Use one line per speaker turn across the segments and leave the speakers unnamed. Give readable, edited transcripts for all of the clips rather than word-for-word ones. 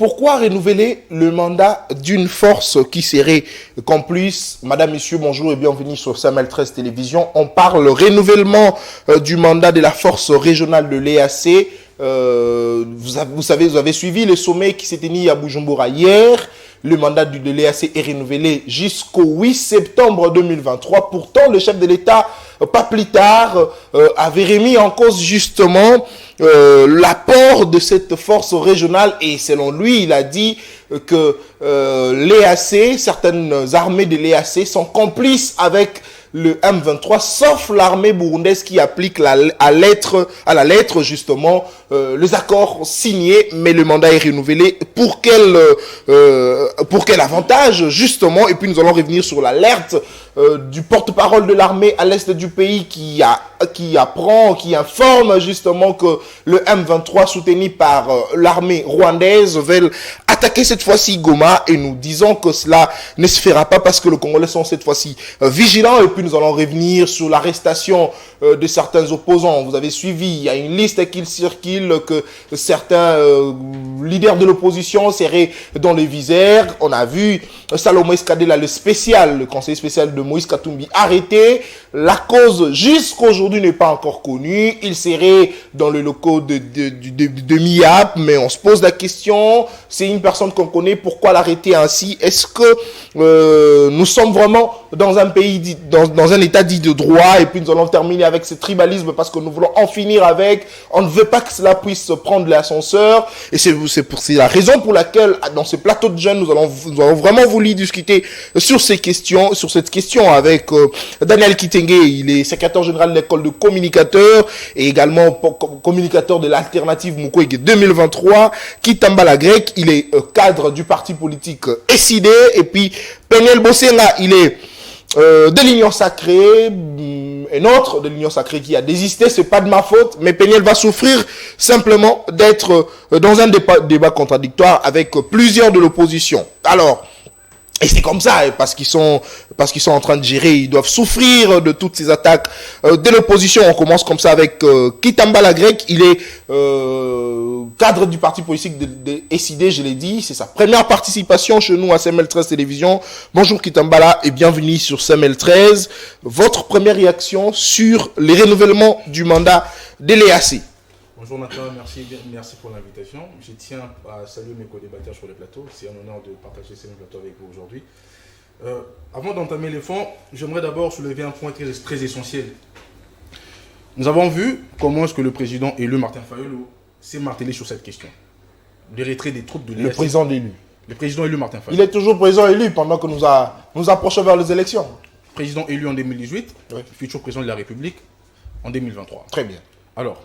pourquoi renouveler le mandat d'une force qui serait complice? Madame, Monsieur, bonjour et bienvenue sur Samuel 13 Télévision. On parle renouvellement du mandat de la force régionale de l'EAC. Vous savez, vous avez suivi le sommet qui s'est tenu à Bujumbura hier. Le mandat de l'EAC est renouvelé jusqu'au 8 septembre 2023. Pourtant, le chef de l'État, pas plus tard, avait remis en cause justement l'apport de cette force régionale. Et selon lui, il a dit que l'EAC, certaines armées de l'EAC sont complices avec le M23, sauf l'armée burundaise qui applique à la lettre justement les accords signés, mais le mandat est renouvelé. Pour quel avantage justement? Et puis nous allons revenir sur l'alerte du porte-parole de l'armée à l'est du pays qui informe justement que le M23 soutenu par l'armée rwandaise veulent attaquer cette fois-ci Goma, et nous disons que cela ne se fera pas parce que les Congolais sont cette fois-ci vigilants. Et puis nous allons revenir sur l'arrestation de certains opposants. Vous avez suivi, il y a une liste qui circule que certains leaders de l'opposition seraient dans les visères. On a vu Salomé Skadela, le conseiller spécial de Moïse Katumbi, arrêté. La cause jusqu'aujourd'hui n'est pas encore connue. Il serait dans le locaux de MIAP, mais on se pose la question. C'est une personne qu'on connaît, pourquoi l'arrêter ainsi? Est-ce que nous sommes vraiment dans un pays, dans un état dit de droit? Et puis nous allons terminer avec ce tribalisme parce que nous voulons en finir avec. On ne veut pas que cela puisse prendre l'ascenseur. Et c'est la raison pour laquelle, dans ce plateau de jeunes, nous allons vraiment voulu discuter sur cette question avec Daniel Kitenge. Il est secrétaire général de l'école de communicateurs et également communicateur de l'alternative Mukwege 2023. Kitambala Grec, il est cadre du parti politique SID. Et puis Peniel Bosenga, il est de l'Union Sacrée, un autre de l'Union Sacrée qui a désisté. C'est pas de ma faute, mais Peniel va souffrir simplement d'être dans un débat contradictoire avec plusieurs de l'opposition. Alors, et c'est comme ça, parce qu'ils sont en train de gérer, ils doivent souffrir de toutes ces attaques de l'opposition. On commence comme ça avec Kitambala Grec. Il est cadre du parti politique de SID, je l'ai dit. C'est sa première participation chez nous à CML 13 Télévision. Bonjour Kitambala et bienvenue sur CML 13. Votre première réaction sur les renouvellements du mandat de l'EAC?
Bonjour Nathan, merci pour l'invitation. Je tiens à saluer mes co-débatteurs sur le plateau. C'est un honneur de partager ce plateau avec vous aujourd'hui. Avant d'entamer les fonds, j'aimerais d'abord soulever un point très essentiel. Nous avons vu comment est-ce que le président élu Martin Fayulu s'est martelé sur cette question. Le retrait des troupes de l'EAC.
Le président élu.
Le président élu Martin Fayulu.
Il est toujours président élu pendant que nous approchons vers les élections.
Président élu en 2018, oui. Futur président de la République en 2023.
Très bien.
Alors,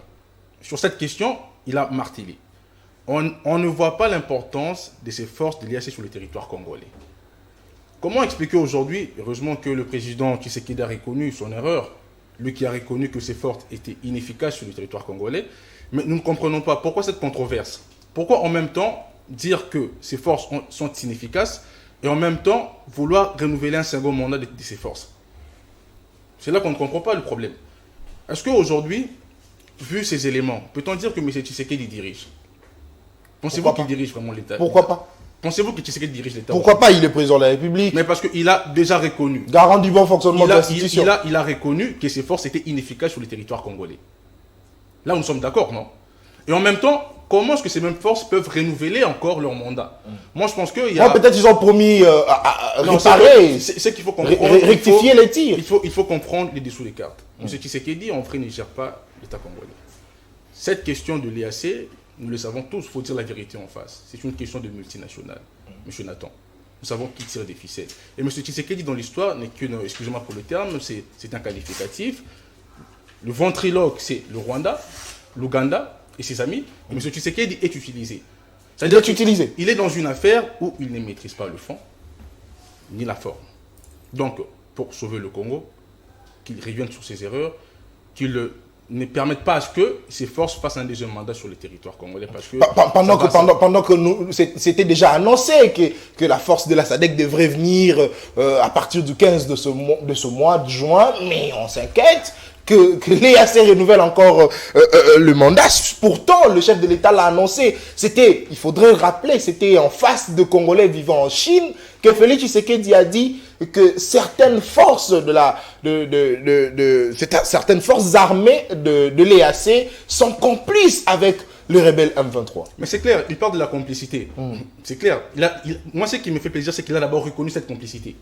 sur cette question, il a martelé. On ne voit pas l'importance de ces forces de l'EAC sur le territoire congolais. Comment expliquer aujourd'hui, heureusement que le président Tshisekedi a reconnu son erreur, lui qui a reconnu que ces forces étaient inefficaces sur le territoire congolais, mais nous ne comprenons pas pourquoi cette controverse. Pourquoi en même temps dire que ces forces sont inefficaces et en même temps vouloir renouveler un second mandat de ces forces? C'est là qu'on ne comprend pas le problème. Est-ce qu'aujourd'hui, vu ces éléments, peut-on dire que M. Tshisekedi dirige? Pensez-vous qu'il dirige vraiment l'État?
Pourquoi pas?
Pensez-vous que Tshisekedi dirige l'État?
Pourquoi pas? Il est président de la République.
Mais parce qu'il a déjà reconnu.
Garant du bon fonctionnement de l'institution.
Il a reconnu que ces forces étaient inefficaces sur le territoire congolais. Là, nous sommes d'accord, non? Et en même temps, comment est-ce que ces mêmes forces peuvent renouveler encore leur mandat? Moi, je pense qu'il y a...
peut-être ils ont promis à réparer.
C'est qu'il faut comprendre.
Rectifier les tirs.
Il faut comprendre les dessous des cartes. M. Tshisekedi, en vrai, ne gère pas l'État congolais. Cette question de l'EAC, nous le savons tous, il faut dire la vérité en face. C'est une question de multinationale, M. Nathan. Nous savons qui tire des ficelles. Et M. Tshisekedi, dans l'histoire, n'est qu'une, excusez-moi pour le terme, c'est un qualificatif. Le ventriloque, c'est le Rwanda, l'Ouganda et ses amis. Et M. Tshisekedi est utilisé. C'est-à-dire qu'il est dans une affaire où il ne maîtrise pas le fond, ni la forme. Donc, pour sauver le Congo, qu'il revienne sur ses erreurs, qu'il ne permettent pas à ce que ces forces fassent un deuxième mandat sur le territoire congolais. Parce que
pendant que nous, c'était déjà annoncé que la force de la SADC devrait venir à partir du 15 de ce mois de juin, mais on s'inquiète que l'EAC renouvelle encore le mandat. Pourtant, le chef de l'État l'a annoncé. C'était, il faudrait le rappeler, c'était en face de Congolais vivant en Chine que Félix Tshisekedi a dit que certaines forces certaines forces armées de l'EAC sont complices avec le rebelle M23.
Mais c'est clair, il parle de la complicité. C'est clair. Moi, ce qui me fait plaisir, c'est qu'il a d'abord reconnu cette complicité.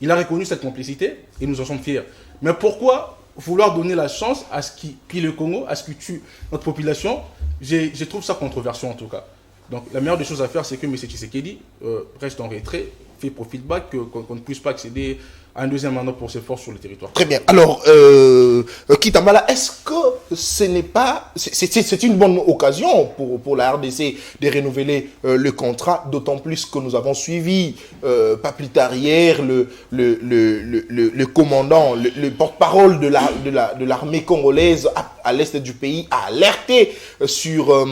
Il a reconnu cette complicité et nous en sommes fiers. Mais pourquoi vouloir donner la chance à ce qui pille le Congo, à ce qui tue notre population? Je trouve ça controversé en tout cas. Donc la meilleure des choses à faire, c'est que M. Tshisekedi reste en retrait, fait profil back, qu'on ne puisse pas accéder à un deuxième mandat pour ses forces sur le territoire.
Très bien. Alors, Kitambala, est-ce que ce n'est pas... C'est une bonne occasion pour la RDC de renouveler le contrat, d'autant plus que nous avons suivi, pas plus tard hier, le commandant, le porte-parole de l'armée congolaise à l'est du pays a alerté sur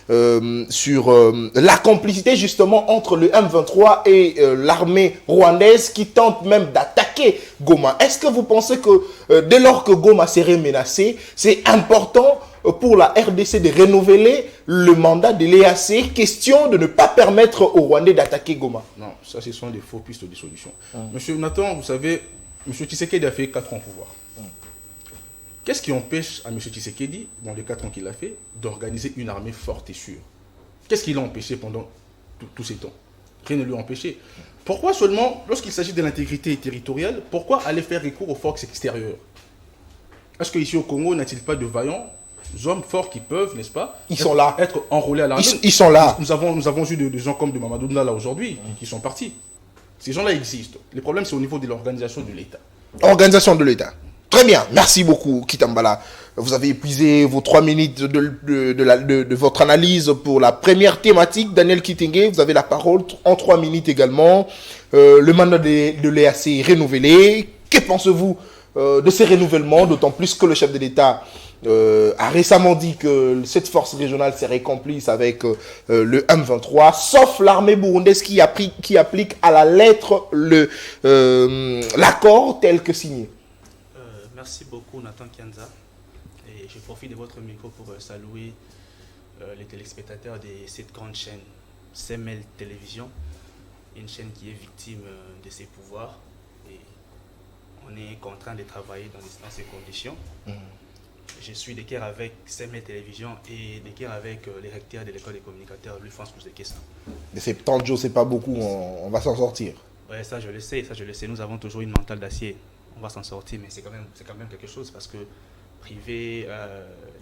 la complicité justement entre le M23 et l'armée rwandaise qui tente même d'attaquer Goma. Est-ce que vous pensez que dès lors que Goma serait menacé, c'est important pour la RDC de renouveler le mandat de l'EAC, question de ne pas permettre aux Rwandais d'attaquer Goma?
Non, ça ce sont des faux pistes de solution. Monsieur Nathan, vous savez, M. Tshisekedi a fait 4 ans au pouvoir. Qu'est-ce qui empêche à M. Tshisekedi, dans les 4 ans qu'il a fait, d'organiser une armée forte et sûre? Qu'est-ce qui l'a empêché pendant tous ces temps? Rien ne lui a empêché. Pourquoi seulement, lorsqu'il s'agit de l'intégrité territoriale, pourquoi aller faire recours aux forces extérieures? Est-ce qu'ici au Congo, n'a-t-il pas de vaillants hommes forts qui peuvent, n'est-ce pas,
sont là.
Être enrôlés à l'armée?
Ils sont là.
Nous avons eu des gens comme de Mamadou Ndala aujourd'hui qui sont partis. Ces gens-là existent. Le problème, c'est au niveau de l'organisation de l'État.
Organisation de l'État. Très bien. Merci beaucoup, Kitambala. Vous avez épuisé vos 3 minutes de votre analyse pour la première thématique. Daniel Kitenge, vous avez la parole en 3 minutes également. Le mandat de l'EAC est renouvelé. Que pensez-vous de ces renouvellements, d'autant plus que le chef de l'État a récemment dit que cette force régionale serait complice avec le M23, sauf l'armée burundaise qui applique à la lettre l'accord tel que signé.
Merci beaucoup Nathan Kianza. Et je profite de votre micro pour saluer les téléspectateurs de cette grande chaîne, CML Télévision, une chaîne qui est victime de ses pouvoirs. Et on est contraint de travailler dans ces conditions. Je suis de cœur avec CML Télévision et de cœur avec les recteurs de l'école des communicateurs, Louis-France Kouzekessa.
Mais 70 jours, c'est pas beaucoup, on va s'en sortir.
Ouais, ça je le sais, Nous avons toujours une mentale d'acier. On va s'en sortir, mais c'est quand même quelque chose parce que privé,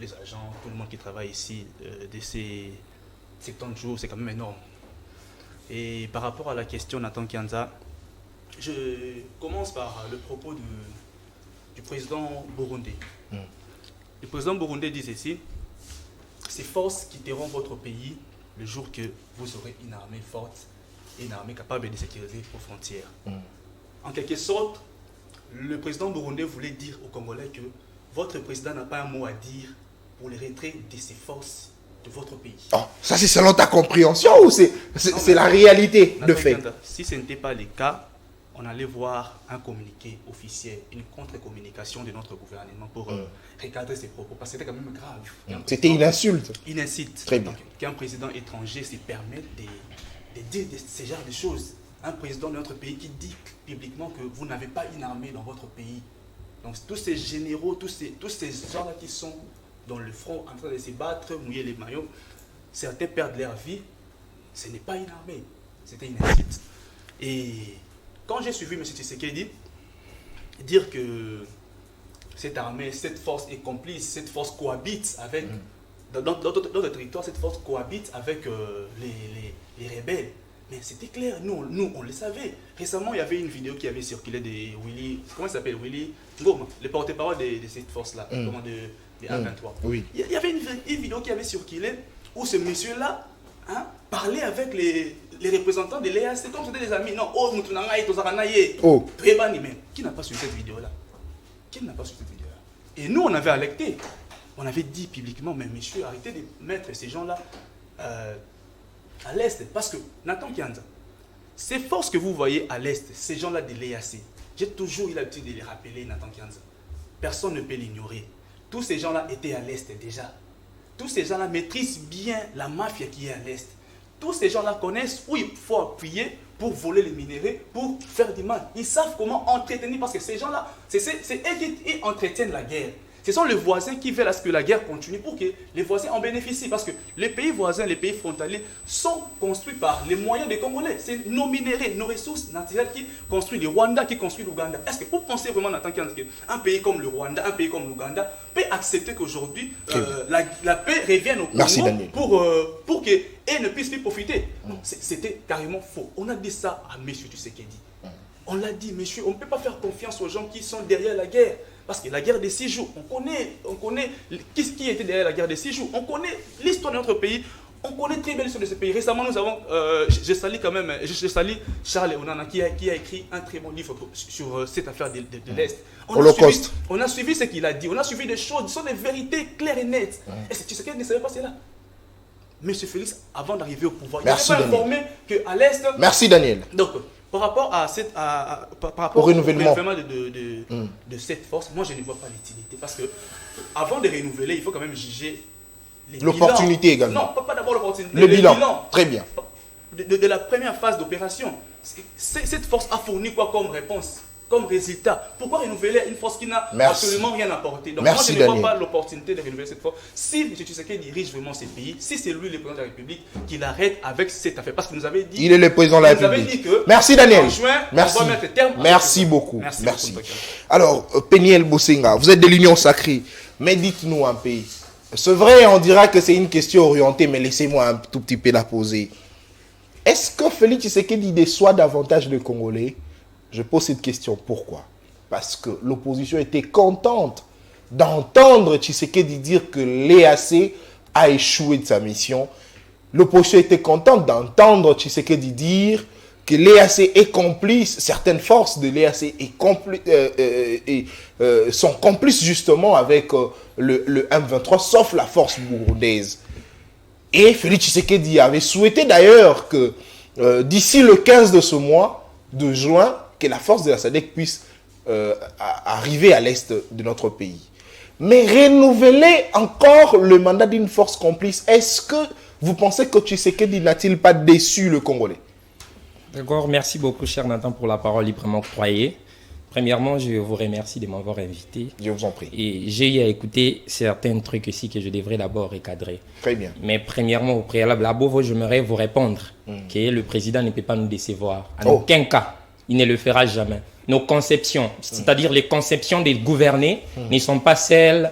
les agents, tout le monde qui travaille ici, de ces 70 jours, c'est quand même énorme. Et par rapport à la question Nathan Kianza, je commence par le propos du président burundais. Le président burundais dit ceci: ces forces quitteront votre pays le jour que vous aurez une armée forte et une armée capable de sécuriser vos frontières. En quelque sorte, le président burundais voulait dire aux Congolais que votre président n'a pas un mot à dire pour le retrait de ces forces de votre pays.
Oh, ça c'est selon ta compréhension ou c'est la réalité de fait?
Si ce n'était pas le cas, on allait voir un communiqué officiel, une contre-communication de notre gouvernement pour recadrer ses propos, parce que c'était quand même grave.
C'était une insulte.
Une insulte.
Très bien.
Qu'un président étranger se permette de dire ce genre de choses. Un président de notre pays qui dit publiquement que vous n'avez pas une armée dans votre pays. Donc tous ces généraux, tous ces gens-là qui sont dans le front en train de se battre, mouiller les maillots, certains perdent leur vie, ce n'est pas une armée, c'était une insulte. Et quand j'ai suivi M. Tshisekedi dire que cette armée, cette force est complice, cette force cohabite avec, dans le territoire, cette force cohabite avec les rebelles. Mais c'était clair, nous on le savait. Récemment, il y avait une vidéo qui avait circulé de Willy, comment il s'appelle, Willy Ngoma, le porte-parole de cette force-là, de A23.
Oui.
Il y avait une vidéo qui avait circulé où ce monsieur-là parlait avec les représentants de l'EAC, comme c'était des amis. Non, oh, Moutounangaï, Tozaranaïe.
Oh.
Qui n'a pas suivi cette vidéo-là? Et nous, on avait alerté. On avait dit publiquement, mais monsieur, arrêtez de mettre ces gens-là à l'est. Parce que, Nathan Kianza, ces forces que vous voyez à l'est, ces gens-là de l'EAC, j'ai toujours eu l'habitude de les rappeler, Nathan Kianza. personne ne peut l'ignorer. Tous ces gens-là étaient à l'Est déjà. Tous ces gens-là maîtrisent bien la mafia qui est à l'Est. Tous ces gens-là connaissent où il faut appuyer pour voler les minéraux, pour faire du mal. Ils savent comment entretenir, parce que ces gens-là, c'est eux qui entretiennent la guerre. Ce sont les voisins qui veulent à ce que la guerre continue pour que les voisins en bénéficient. Parce que les pays voisins, les pays frontaliers sont construits par les moyens des Congolais. C'est nos minéraux, nos ressources naturelles qui construisent le Rwanda, qui construisent l'Ouganda. Est-ce que vous pensez vraiment en tant qu'un pays comme le Rwanda, un pays comme l'Ouganda, peut accepter qu'aujourd'hui la paix revienne au Congo pour qu'ils ne puissent plus profiter? C'était carrément faux. On a dit ça à M. Tshisekedi. On l'a dit, monsieur, on ne peut pas faire confiance aux gens qui sont derrière la guerre. Parce que la guerre des 6 jours, on connaît qui était derrière la guerre des 6 jours. On connaît l'histoire de notre pays. On connaît très bien l'histoire de ce pays. Récemment, nous avons, je salue Charles Onana qui a écrit un très bon livre sur cette affaire de l'Est. On a suivi ce qu'il a dit. On a suivi des choses, ce sont des vérités claires et nettes. Et tu sais qu'il ne savait pas cela. Monsieur Félix, avant d'arriver au pouvoir, il n'avait pas informé qu'à l'Est...
Merci Daniel.
Donc, par rapport au renouvellement de cette force, moi je ne vois pas l'utilité. Parce que avant de renouveler, il faut quand même juger
l'opportunité également.
Non, pas d'abord l'opportunité.
Le bilan. Très bien.
De la première phase d'opération, cette force a fourni quoi comme réponse, comme résultat? Pourquoi renouveler une force qui n'a absolument rien apporté? Donc moi je ne vois pas l'opportunité de renouveler cette force. Si M. Tshisekedi dirige vraiment ce pays, si c'est lui le président de la République, qu'il arrête avec cette affaire. Parce que nous avait dit...
Il est le président de la République. Merci Daniel.
En juin,
merci.
on va mettre terme.
Merci beaucoup. Merci. Alors, Peniel Bosenga, vous êtes de l'Union sacrée, mais dites-nous un peu. C'est vrai, on dira que c'est une question orientée, mais laissez-moi un tout petit peu la poser. Est-ce que Félix Tshisekedi déçoit davantage les Congolais? Je pose cette question. Pourquoi? Parce que l'opposition était contente d'entendre Tshisekedi dire que l'EAC a échoué de sa mission. L'opposition était contente d'entendre Tshisekedi dire que l'EAC est complice, certaines forces de l'EAC sont complices justement avec le M23, sauf la force burundaise. Et Félix Tshisekedi avait souhaité d'ailleurs que d'ici le 15 de ce mois, de juin, que la force de la SADC puisse arriver à l'est de notre pays. Mais renouveler encore le mandat d'une force complice, est-ce que vous pensez que Tshisekedi n'a-t-il pas déçu le Congolais?
D'accord, merci beaucoup cher Nathan pour la parole librement octroyée. Premièrement, je vous remercie de m'avoir invité.
Je vous en prie.
Et j'ai eu à écouter certains trucs ici que je devrais d'abord recadrer.
Très bien.
Mais premièrement, au préalable, d'abord, j'aimerais vous répondre que le président ne peut pas nous décevoir. En aucun cas, il ne le fera jamais. Nos conceptions, c'est-à-dire les conceptions des gouvernés, ne sont pas celles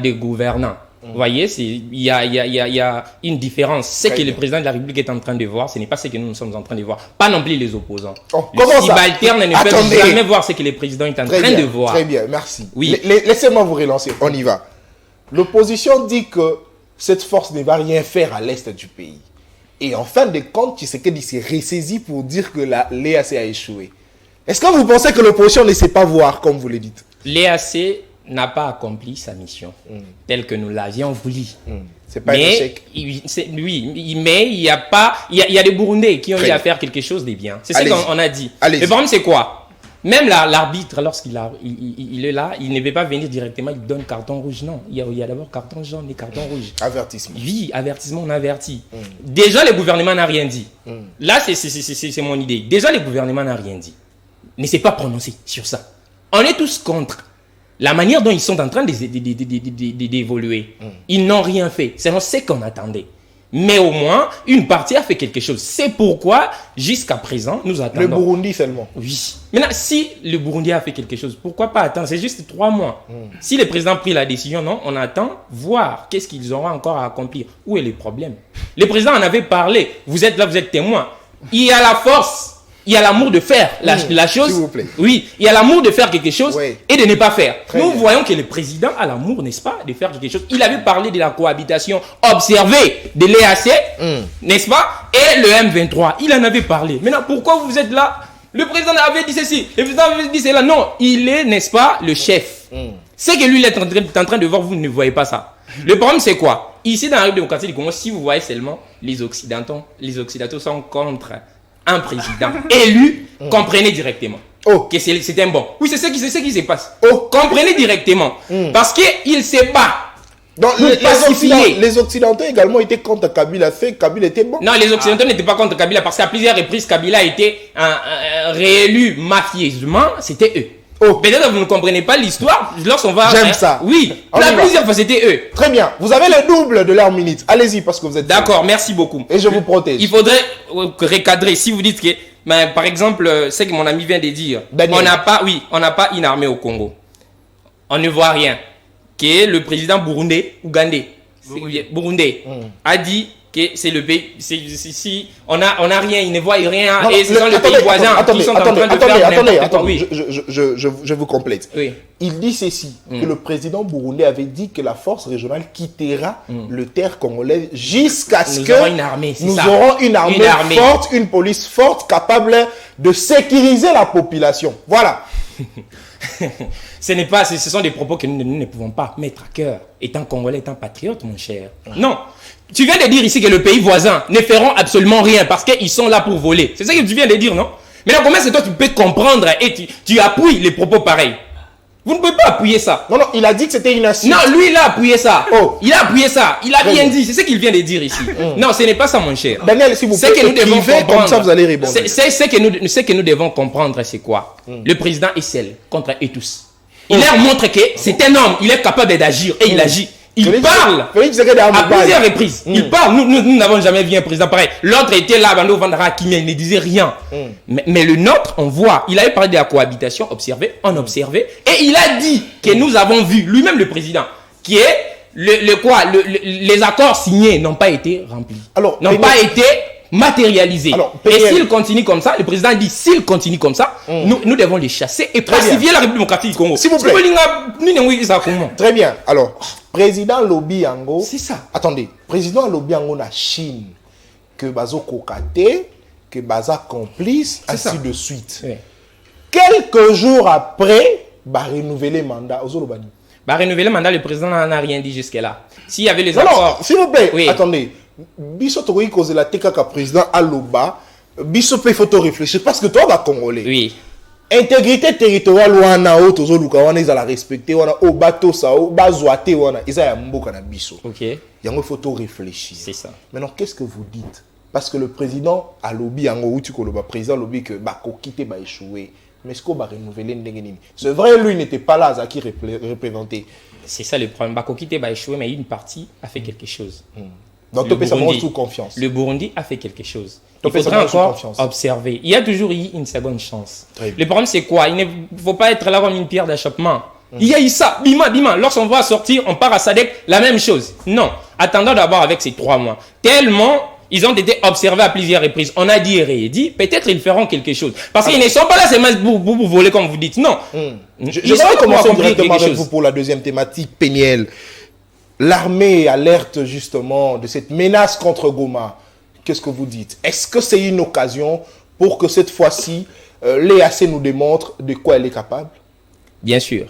des gouvernants. Vous voyez, il y a une différence. Ce que le président de la République est en train de voir, ce n'est pas ce que nous sommes en train de voir. Pas non plus les opposants. Les subalternes ne peuvent jamais voir ce que le président est en train de voir.
Très bien, merci.
Oui.
Laissez-moi vous relancer, on y va. L'opposition dit que cette force ne va rien faire à l'est du pays. Et en fin de compte, Tshisekedi s'est ressaisi pour dire que l'EAC a échoué. Est-ce que vous pensez que l'opposition ne sait pas voir, comme vous le dites?
L'EAC n'a pas accompli sa mission telle que nous l'avions voulu.
C'est pas un échec.
Oui, mais il y a des Burundais qui ont eu à faire quelque chose de bien. C'est ce qu'on a dit. Le problème, c'est quoi? Même l'arbitre, lorsqu'il est là, il ne veut pas venir directement, il donne carton rouge. Non, il y a d'abord carton jaune et carton rouge.
Avertissement.
Oui, avertissement, on avertit. Déjà, le gouvernement n'a rien dit. Là, c'est mon idée. Déjà, le gouvernement n'a rien dit. Ne s'est pas prononcé sur ça. On est tous contre la manière dont ils sont en train d'évoluer. Ils n'ont rien fait. C'est ce qu'on attendait. Mais au moins, une partie a fait quelque chose. C'est pourquoi, jusqu'à présent, nous attendons.
Le Burundi seulement.
Oui. Maintenant, si le Burundi a fait quelque chose, pourquoi pas attendre? C'est juste 3 mois. Si le président a pris la décision, non, on attend voir qu'est-ce qu'ils auront encore à accomplir. Où est le problème? Le président en avait parlé. Vous êtes là, vous êtes témoin. Il y a la force. Il y a l'amour de faire la chose.
S'il vous plaît.
Oui, il y a l'amour de faire quelque chose et de ne pas faire. Nous voyons que le président a l'amour, n'est-ce pas, de faire quelque chose. Il avait parlé de la cohabitation observée de l'EAC, n'est-ce pas, et le M23. Il en avait parlé. Maintenant, pourquoi vous êtes là? Le président avait dit ceci, le président avait dit cela. Non, il est, n'est-ce pas, le chef. C'est que lui, il est en train de voir, vous ne voyez pas ça. Le problème, c'est quoi? Ici, dans la démocratie du Congo, si vous voyez seulement les Occidentaux sont contre un président élu, comprenez directement. que c'était un bon. Oui, c'est ce qui se passe. Comprenez directement. Parce qu'il ne sait pas.
Donc, les Occidentaux également étaient contre Kabila. Kabila était bon.
Non, les Occidentaux n'étaient pas contre Kabila parce qu'à plusieurs reprises, Kabila a été réélu mafieusement. C'était eux. Peut-être que vous ne comprenez pas l'histoire. Lorsqu'on va.
J'aime ça.
Oui, plusieurs fois, c'était eux.
Très bien. Vous avez le double de leur minute. Allez-y parce que vous êtes.
D'accord, merci beaucoup.
Et je vous protège.
Il faudrait recadrer. Si vous dites que, par exemple, c'est que mon ami vient de dire, on n'a pas une armée au Congo. On ne voit rien. Que le président ougandais, a dit que c'est le pays. Si on n'a rien, ils ne voient rien. Et ce sont les pays voisins qui sont en train de faire.
Attendez, je vous complète.
Oui.
Il dit ceci, que le président burundais avait dit que la force régionale quittera le terre congolais jusqu'à ce que nous aurons une armée forte, une police forte, capable de sécuriser la population. Voilà.
Ce sont des propos que nous ne pouvons pas mettre à cœur, étant congolais, étant patriote, mon cher. Non, tu viens de dire ici que le pays voisin ne feront absolument rien parce qu'ils sont là pour voler. C'est ça que tu viens de dire, non? Mais là, comment est-ce que toi tu peux comprendre et tu appuies les propos pareils? Vous ne pouvez pas appuyer ça.
Non, il a dit que c'était une insulte.
Non, lui, il a appuyé ça. Il a appuyé ça. Il a bien dit. C'est ce qu'il vient de dire ici. Non, ce n'est pas ça, mon cher.
Daniel, si vous pouvez écrivez, comme ça vous allez répondre.
Ce que nous devons comprendre, c'est quoi? Le président est seul contre eux tous. Il leur montre que c'est un homme. Il est capable d'agir et il agit. Il parle à plusieurs reprises. Il parle. Nous n'avons jamais vu un président pareil. L'autre était là, Bando Vandara Kimia, il ne disait rien. Mais le nôtre, on voit. Il avait parlé de la cohabitation, on observait. Et il a dit que nous avons vu, lui-même le président, qui est les accords signés n'ont pas été remplis. N'ont pas été matérialisés. Et s'il continue comme ça, le président dit, s'il continue comme ça, nous devons les chasser et pacifier la République démocratique du Congo.
S'il vous plaît. Très bien. Alors, président Lobi Yango.
C'est ça.
Attendez. Président Lobi Yango na Chine. Que Bazo Kokate, que Baza complice, ainsi de suite. Oui. Quelques jours après, renouveler le mandat.
Renouveler le mandat, le président n'a rien dit jusque-là. S'il y avait les accords.
Non, s'il vous plaît. Oui. Attendez. Biso Togoyi cause la TKK président Aloba. Biso peut faut réfléchir parce que toi, va Congolais.
Oui.
Intégrité territoriale wana o tozo luka wana ils la respecter wana o bato sa o bazwate wana ils ya mboka na biso.
OK.
Yango faut réfléchir.
C'est ça.
Maintenant qu'est-ce que vous dites? Parce que le président a lobby yango outi ko le président lobby que ba ko quitter ba échouer. Mais est-ce qu'on va renouveler ndenge? C'est vrai lui n'était pas là à qui représenté.
C'est ça le problème. Ba ko quitter ba échouer mais une partie a fait quelque chose.
Donc tu peux savoir sous confiance.
Le Burundi a fait quelque chose. Il faudra encore observer. Il y a toujours eu une seconde chance. Le problème, c'est quoi? Il ne faut pas être là comme une pierre d'achoppement. Il y a eu ça, bima. Lorsqu'on va sortir, on part à Sadek, la même chose. Non. Attendons d'abord avec ces 3 mois. Tellement, ils ont été observés à plusieurs reprises. On a dit et réédit, peut-être ils feront quelque chose. Parce qu'ils ne sont pas là seulement pour voler comme vous dites. Non.
Je vais commencer directement avec vous pour la deuxième thématique, Péniel. L'armée alerte justement de cette menace contre Goma. Qu'est-ce que vous dites? Est-ce que c'est une occasion pour que cette fois-ci, l'EAC nous démontre de quoi elle est capable?
Bien sûr.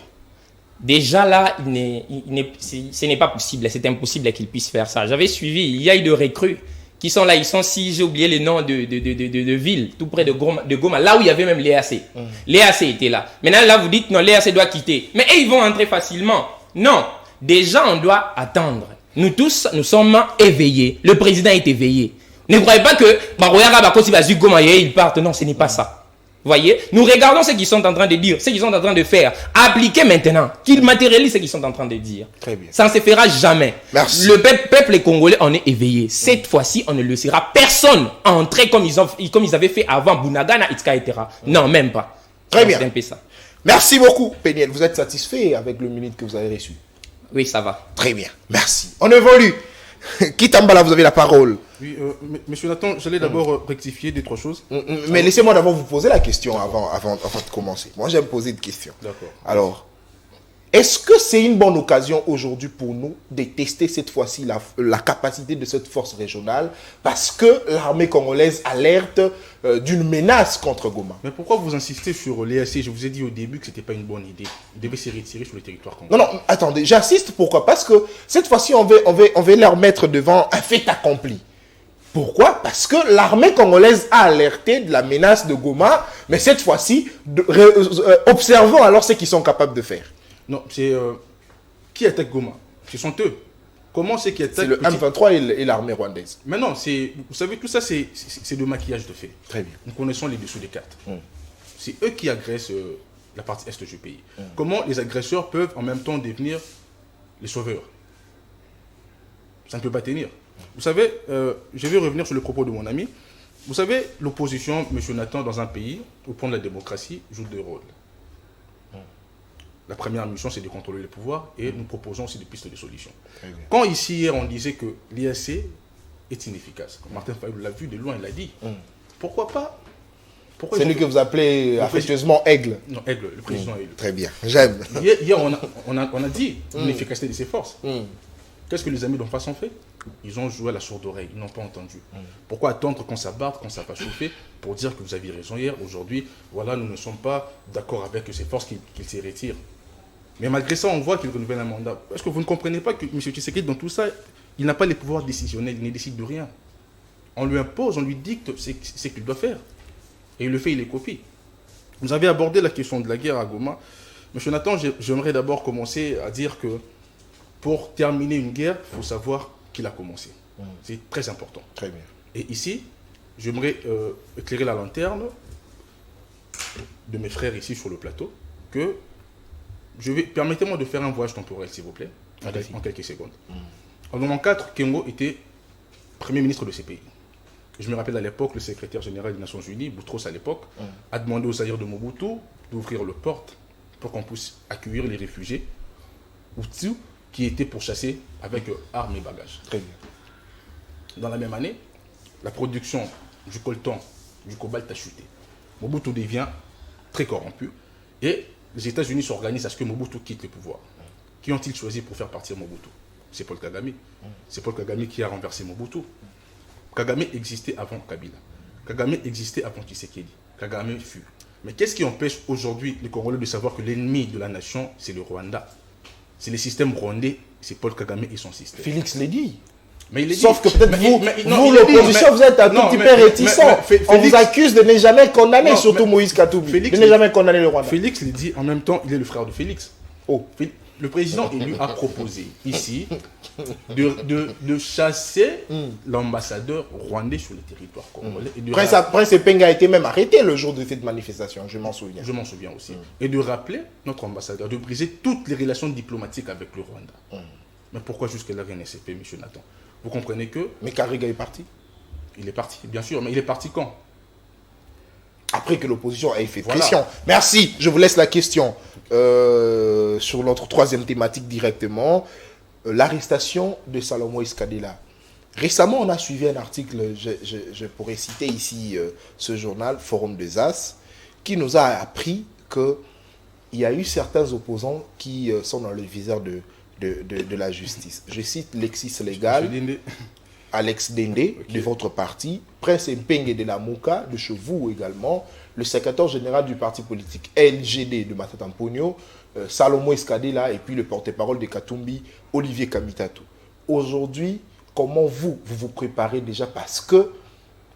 Déjà là, ce n'est pas possible, c'est impossible qu'ils puissent faire ça. J'avais suivi, il y a eu de recrues qui sont là, ils sont si j'ai oublié les noms de villes, tout près de Goma, là où il y avait même l'EAC. L'EAC était là. Maintenant là, vous dites non, l'EAC doit quitter. Mais ils vont entrer facilement. Non. Déjà, on doit attendre. Nous tous, nous sommes éveillés. Le président est éveillé. Ne croyez pas que ils partent. Non, ce n'est pas ça. Voyez, nous regardons ce qu'ils sont en train de dire, ce qu'ils sont en train de faire. Appliquer maintenant, qu'ils matérialisent ce qu'ils sont en train de dire.
Très bien.
Ça ne se fera jamais.
Merci.
Le peuple congolais en est éveillé. Cette fois-ci, on ne le laissera personne entrer comme ils avaient fait avant Bunagana, Itzka, etc. Non, même pas.
Très bien.
C'est un peu ça.
Merci beaucoup, Péniel. Vous êtes satisfait avec le minute que vous avez reçu?
Oui, ça va.
Très bien, merci. On évolue. Kitambala, vous avez la parole.
Oui, monsieur Nathan, j'allais d'abord rectifier 2-3 choses.
Mais laissez-moi d'abord vous poser la question avant de commencer. Moi, j'aime poser une question.
D'accord.
Alors, est-ce que c'est une bonne occasion aujourd'hui pour nous de tester cette fois-ci la capacité de cette force régionale parce que l'armée congolaise alerte d'une menace contre Goma?
Mais pourquoi vous insistez sur l'EAC? Je vous ai dit au début que ce n'était pas une bonne idée. Il devait se retirer sur le territoire congolais.
Non, attendez, j'insiste pourquoi? Parce que cette fois-ci, on veut leur mettre devant un fait accompli. Pourquoi? Parce que l'armée congolaise a alerté de la menace de Goma, mais cette fois-ci, observons alors ce qu'ils sont capables de faire.
Non, c'est... qui attaque Goma? Ce sont eux. Comment c'est qui attaque?
C'est le M23 et l'armée rwandaise.
Mais non, vous savez, tout ça, c'est de maquillage de fait.
Très bien.
Nous connaissons les dessous des cartes. C'est eux qui agressent la partie est du pays. Comment les agresseurs peuvent en même temps devenir les sauveurs? Ça ne peut pas tenir. Vous savez, je vais revenir sur le propos de mon ami. Vous savez, l'opposition, M. Nathan, dans un pays, au point de la démocratie, joue deux rôles. La première mission, c'est de contrôler le pouvoir et nous proposons aussi des pistes de solutions. Quand ici, hier, on disait que l'IAC est inefficace, Martin Fayulu l'a vu de loin, il l'a dit. Pourquoi pas?
C'est lui que vous appelez affectueusement Aigle.
Non, Aigle, le président Aigle.
Très bien, j'aime.
Hier, on a dit l'inefficacité de ses forces. Qu'est-ce que les amis d'en face ont fait? Ils ont joué à la sourde oreille, ils n'ont pas entendu. Pourquoi attendre quand ça barde, quand ça va chauffer, pour dire que vous aviez raison hier, aujourd'hui, voilà, nous ne sommes pas d'accord avec ces forces qu'ils se retirent. Mais malgré ça, on voit qu'il renouvelle un mandat. Est-ce que vous ne comprenez pas que M. Tshisekedi, dans tout ça, il n'a pas les pouvoirs décisionnels, il ne décide de rien. On lui impose, on lui dicte ce qu'il doit faire. Et il le fait, il les copie. Vous avez abordé la question de la guerre à Goma. M. Nathan, j'aimerais d'abord commencer à dire que pour terminer une guerre, il faut savoir qui l'a commencé. C'est très important.
Très bien.
Et ici, j'aimerais éclairer la lanterne de mes frères ici sur le plateau que permettez-moi de faire un voyage temporel, s'il vous plaît, en quelques secondes. En 1994, Kengo était Premier ministre de ces pays. Je me rappelle à l'époque, le secrétaire général des Nations Unies, Boutros à l'époque, a demandé aux aïeux de Mobutu d'ouvrir les portes pour qu'on puisse accueillir les réfugiés Hutus qui étaient pourchassés avec armes et bagages.
Très bien.
Dans la même année, la production du coltan, du cobalt a chuté. Mobutu devient très corrompu et les États-Unis s'organisent à ce que Mobutu quitte le pouvoir. Qui ont-ils choisi pour faire partir Mobutu? C'est Paul Kagame. C'est Paul Kagame qui a renversé Mobutu. Kagame existait avant Kabila. Kagame existait avant Tshisekedi. Kagame fut. Mais qu'est-ce qui empêche aujourd'hui les Congolais de savoir que l'ennemi de la nation, c'est le Rwanda? C'est le système rwandais, c'est Paul Kagame et son système.
Félix l'a dit.
Mais il
Sauf
dit.
que peut-être vous l'opposition, vous êtes un tout petit peu réticent. On vous accuse de ne jamais condamner, surtout Moïse Katumbi, de ne jamais condamner le Rwanda.
Félix l'a dit, en même temps, il est le frère de Félix. Le président élu a proposé ici de chasser l'ambassadeur rwandais sur le territoire congolais.
Prince Epenga a été même arrêté le jour de cette manifestation, je m'en souviens.
Je m'en souviens aussi. Et de rappeler notre ambassadeur, de briser toutes les relations diplomatiques avec le Rwanda. Mais pourquoi jusque-là rien n'est fait, M. Nathan? Vous comprenez que...
Mais Kariga est parti.
Il est parti, bien sûr, mais il est parti quand?
Après que l'opposition ait fait pression. Merci, je vous laisse la question sur notre troisième thématique directement. L'arrestation de Salomon Iskadela. Récemment, on a suivi un article, je pourrais citer ici ce journal, Forum des As, qui nous a appris qu'il y a eu certains opposants qui sont dans le viseur de la justice. Je cite Lexis Légal, Alex Dende, de votre parti, Prince Mpenge de la Mouka, de chez vous également, le secrétaire général du parti politique LGD de Matata Mponyo, Salomon Iskadela et puis le porte-parole de Katumbi, Olivier Kamitatou. Aujourd'hui, comment vous préparez déjà? Parce que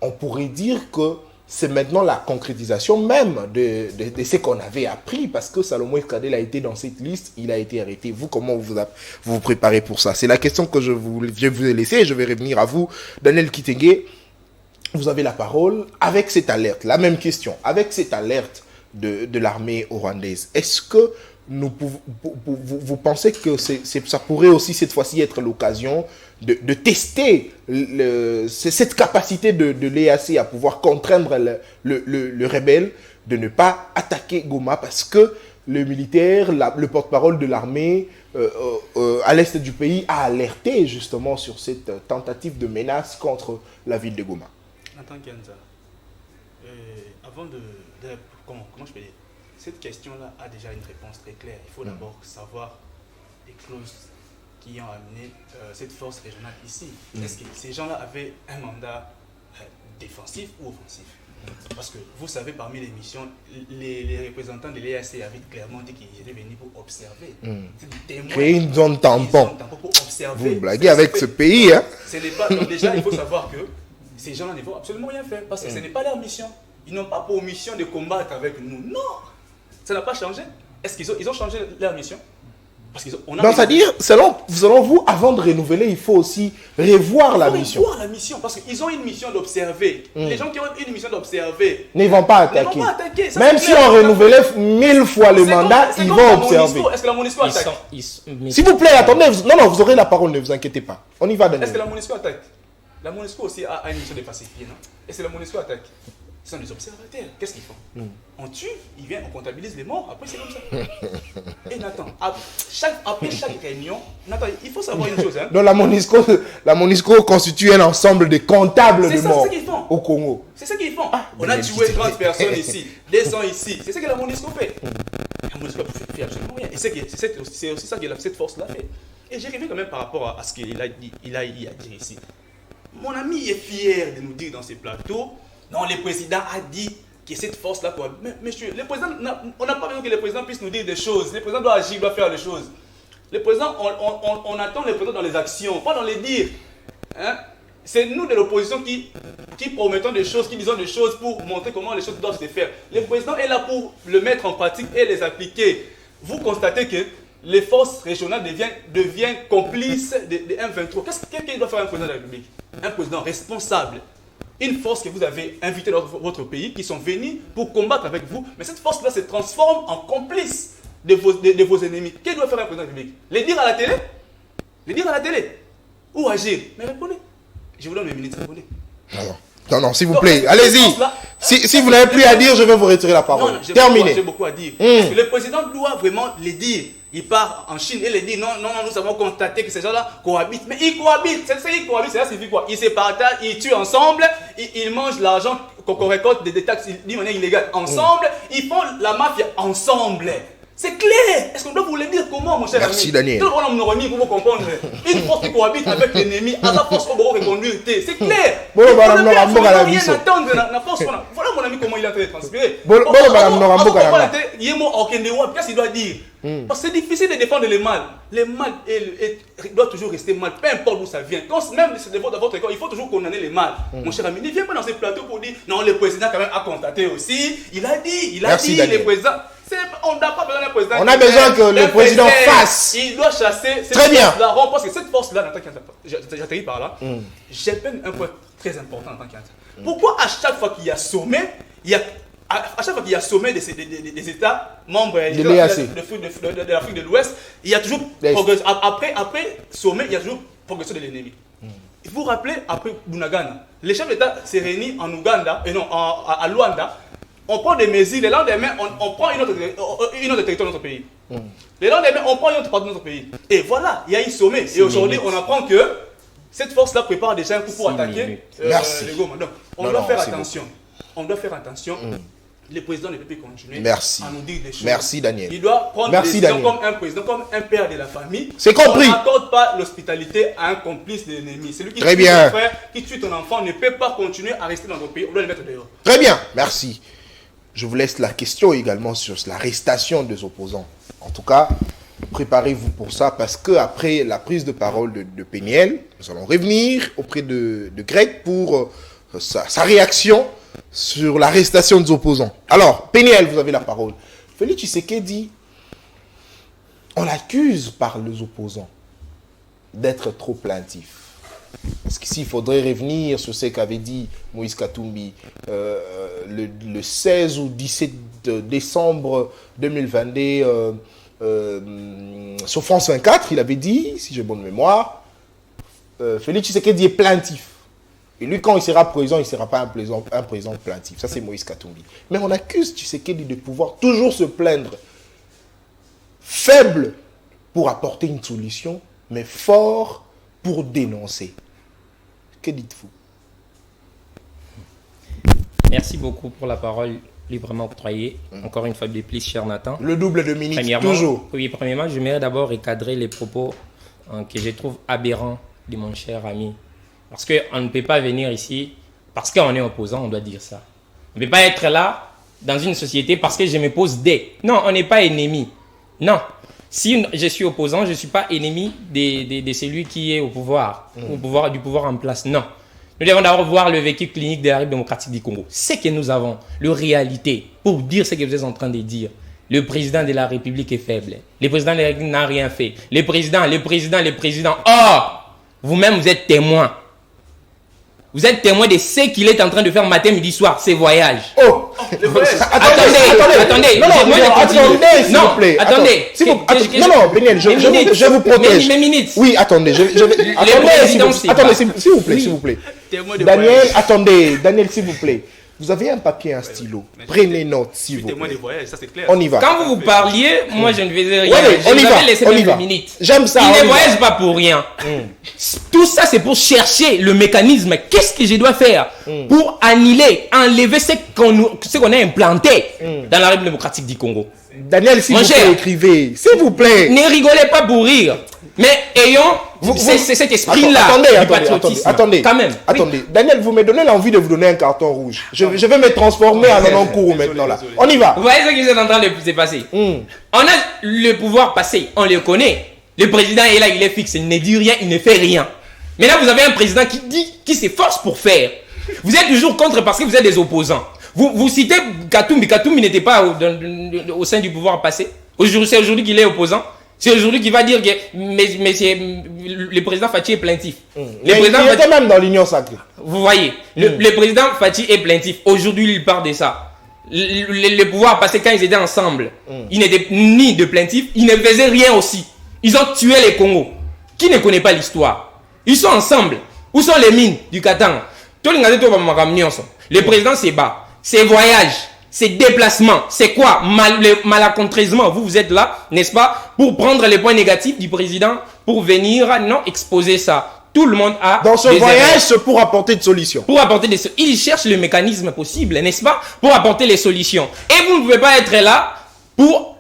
on pourrait dire que c'est maintenant la concrétisation même de ce qu'on avait appris, parce que Salomon Iskadela a été dans cette liste, il a été arrêté. Vous, comment vous préparez pour ça? C'est la question que je vous ai laissée et je vais revenir à vous. Daniel Kitenge, vous avez la parole. Avec cette alerte, la même question, avec cette alerte de l'armée rwandaise, est-ce que vous pensez que ça pourrait aussi cette fois-ci être l'occasion de tester cette capacité de l'EAC à pouvoir contraindre le rebelle de ne pas attaquer Goma, parce que le militaire, le porte-parole de l'armée à l'est du pays a alerté justement sur cette tentative de menace contre la ville de Goma?
Nathan Kenza, avant comment je peux dire, cette question-là a déjà une réponse très claire. Il faut d'abord savoir les clauses qui ont amené cette force régionale ici. Est-ce que ces gens-là avaient un mandat défensif ou offensif? Parce que vous savez, parmi les missions, les représentants de l'EAC avaient clairement dit qu'ils étaient venus pour observer.
Créer une zone tampon.
Pour observer.
Vous blaguez avec ce pays, hein?
Ce n'est pas. Donc déjà, il faut savoir que ces gens-là ne vont absolument rien faire parce que ce n'est pas leur mission. Ils n'ont pas pour mission de combattre avec nous. Non, ça n'a pas changé. Est-ce qu'ils ont changé leur mission? Parce qu'ils ont.
Donc, c'est-à-dire, selon vous, avant de renouveler, il faut aussi revoir la mission.
Revoir la mission, parce qu'ils ont une mission d'observer. Les gens qui ont une mission d'observer
ne vont pas attaquer.
Ça,
même si on renouvelait 1000 fois le mandat, ils vont observer.
Est-ce que la MONUSCO attaque?
S'il vous plaît, attendez. Non, vous aurez la parole, ne vous inquiétez pas. On y va.
Est-ce que la MONUSCO attaque? La MONUSCO aussi a une mission de pacifier, non? Est-ce que la MONUSCO attaque? Ce sont des observateurs. Qu'est-ce qu'ils font? On tue, ils viennent, on comptabilise les morts, après c'est comme ça. Et Nathan, après chaque réunion, Nathan, il faut savoir une chose. Hein?
Donc la MONUSCO constitue un ensemble de comptables de morts au Congo.
C'est ça qu'ils font. On a tué 30 personnes ici, 200 ici. C'est ça que la MONUSCO fait. La MONUSCO fait absolument rien. Et c'est aussi ça que cette force-là fait. Et j'ai rêvé quand même par rapport à ce qu'il a dit ici. Mon ami est fier de nous dire dans ces plateaux, non, le président a dit que cette force-là, quoi. Mais monsieur, le président, on n'a pas besoin que le président puisse nous dire des choses. Le président doit agir, doit faire des choses. Le président, on attend le président dans les actions, pas dans les dires. Hein? C'est nous de l'opposition qui promettons des choses, qui disons des choses pour montrer comment les choses doivent se faire. Le président est là pour le mettre en pratique et les appliquer. Vous constatez que les forces régionales deviennent complices de M23. Qu'est-ce qu'il doit faire un président de la République? Un président responsable. Une force que vous avez invitée dans votre pays, qui sont venus pour combattre avec vous, mais cette force-là se transforme en complice de vos ennemis. Qu'est-ce que doit faire un président de la République? Les dire à la télé? Les dire à la télé? Ou agir? Mais répondez. Je vous donne mes minutes, répondez.
Non, s'il vous plaît, allez-y. Si vous n'avez plus à dire, je vais vous retirer la parole. Terminé.
J'ai beaucoup à dire. Parce que le président doit vraiment les dire. Il part en Chine et il dit non, nous avons constaté que ces gens-là cohabitent. Mais ils cohabitent. C'est ça, ils cohabitent. Ça signifie quoi? Ils se partagent, ils tuent ensemble, ils mangent l'argent qu'on récolte des taxes d'une manière illégale ensemble, ils font la mafia ensemble. C'est clair. Est-ce qu'on doit vous le dire comment, mon cher ami?
Merci, Daniel.
Tout le monde nous remet pour vous comprendre. Une force qui cohabite avec l'ennemi, à la force qu'on va reconduire. C'est clair. Voilà, mon ami, comment il est en train de transpirer. Qu'est-ce qu'il doit dire? Parce que c'est difficile de défendre le mal. Le mal doit toujours rester mal, peu importe d'où ça vient. Quand même c'est de votre école, il faut toujours condamner le mal. Mon cher ami, ne viens pas dans ce plateau pour dire non, le président quand même a constaté aussi. Il a dit, le président. On n'a pas besoin d'un président.
On a besoin que le président fasse.
Il doit chasser cette force-là. Parce que cette force-là, j'atterris par là, j'ai peine un point très important en tant qu'État. Pourquoi à chaque fois qu'il y a sommet, à chaque fois qu'il y a sommet des États membres de l'Afrique de l'Ouest, il y a toujours progression. Après sommet, il y a toujours progression de l'ennemi. Vous vous rappelez, après Bunagana, les chefs d'État se réunissent en Ouganda, et non, à Luanda. On prend des mesures, le lendemain, on prend une autre territoire de notre pays. Le lendemain, on prend une autre partie de notre pays. Et voilà, il y a un sommet. Et aujourd'hui, on apprend que cette force-là prépare déjà un coup pour attaquer le Goma. Donc, on doit faire attention. On doit faire attention. Le président ne peut plus continuer à nous dire des choses.
Merci, Daniel.
Il doit prendre des décisions comme un président, comme un père de la famille.
C'est compris.
On n'accorde pas l'hospitalité à un complice de l'ennemi. Celui qui tue ton frère, qui tue ton enfant, ne peut pas continuer à rester dans ton pays. On doit le mettre dehors.
Très bien, merci. Je vous laisse la question également sur l'arrestation des opposants. En tout cas, préparez-vous pour ça parce qu'après la prise de parole de Péniel, nous allons revenir auprès de Greg pour sa réaction sur l'arrestation des opposants. Alors, Péniel, vous avez la parole. Félix Tshisekedi, on l'accuse par les opposants d'être trop plaintif. Parce qu'ici, il faudrait revenir sur ce qu'avait dit Moïse Katumbi le 16 ou 17 décembre 2022 sur France 24. Il avait dit, si j'ai bonne mémoire, Félix Tshisekedi est plaintif. Et lui, quand il sera président, il ne sera pas un président plaintif. Ça, c'est Moïse Katumbi. Mais on accuse Tshisekedi de pouvoir toujours se plaindre. Faible pour apporter une solution, mais fort pour dénoncer. Que dites-vous?
Merci beaucoup pour la parole librement octroyée. Encore une fois de plus, cher Nathan.
Le double de minutes, toujours.
Oui, premièrement, j'aimerais d'abord recadrer les propos que je trouve aberrants de mon cher ami. Parce qu'on ne peut pas venir ici, parce qu'on est opposant, on doit dire ça. On ne peut pas être là, dans une société, parce que je me pose des... Non, on n'est pas ennemi. Non. Si je suis opposant, je ne suis pas ennemi de celui qui est au pouvoir, du pouvoir en place. Non. Nous devons d'abord voir le vécu clinique de la République démocratique du Congo. C'est que nous avons, la réalité, pour dire ce que vous êtes en train de dire. Le président de la République est faible. Le président de la République n'a rien fait. Le président. Or, vous-même, vous êtes témoin. Vous êtes témoin de ce qu'il est en train de faire matin, midi, soir, ses voyages.
Oh,
Attendez.
S'il vous plaît. Non, Beniel, je vous protège.
Mes minutes.
Oui, attendez, attendez, s'il vous plaît. Daniel, s'il vous plaît. Vous avez un papier, un stylo. Prenez note, s'il vous plaît.
Ça c'est clair.
On y va.
Quand vous parliez, moi je ne faisais rien.
On y va.
Laissé
On y
même
va.
minutes.
J'aime ça.
Il ne voyage pas pour rien. Tout ça, c'est pour chercher le mécanisme. Qu'est-ce que je dois faire pour enlever ce qu'on a implanté dans la République démocratique du Congo.
Daniel, s'il vous plaît, écrivez. S'il vous plaît.
Ne rigolez pas pour rire. Mais ayons cet esprit-là.
Attendez.
Quand même.
Attendez. Oui. Daniel, vous me donnez l'envie de vous donner un carton rouge. Je vais me transformer en un cours maintenant là. On y va.
Vous voyez ce qui est en train de se passer. On a le pouvoir passé, on le connaît. Le président est là, il est fixe, il ne dit rien, il ne fait rien. Mais là, vous avez un président qui s'efforce pour faire. Vous êtes toujours contre parce que vous êtes des opposants. Vous citez Katumbi. Katumbi n'était pas au sein du pouvoir passé. C'est aujourd'hui qu'il est opposant. C'est aujourd'hui qu'il va dire que le président Fachi est plaintif.
Il était même dans l'Union sacrée.
Vous voyez, le président Fachi est plaintif. Aujourd'hui, il parle de ça. Le pouvoir passé, quand ils étaient ensemble, ils n'étaient ni de plaintifs, ils ne faisaient rien aussi. Ils ont tué les Congos. Qui ne connaît pas l'histoire? Ils sont ensemble. Où sont les mines du Katanga? Le président se bat. Ses voyages, ses déplacements, c'est quoi? Malacontreusement, vous êtes là, n'est-ce pas, pour prendre les points négatifs du président, pour venir, exposer ça. Tout le monde a
dans ce voyage, c'est pour apporter des solutions.
Il cherche le mécanisme possible, n'est-ce pas, pour apporter les solutions. Et vous ne pouvez pas être là pour...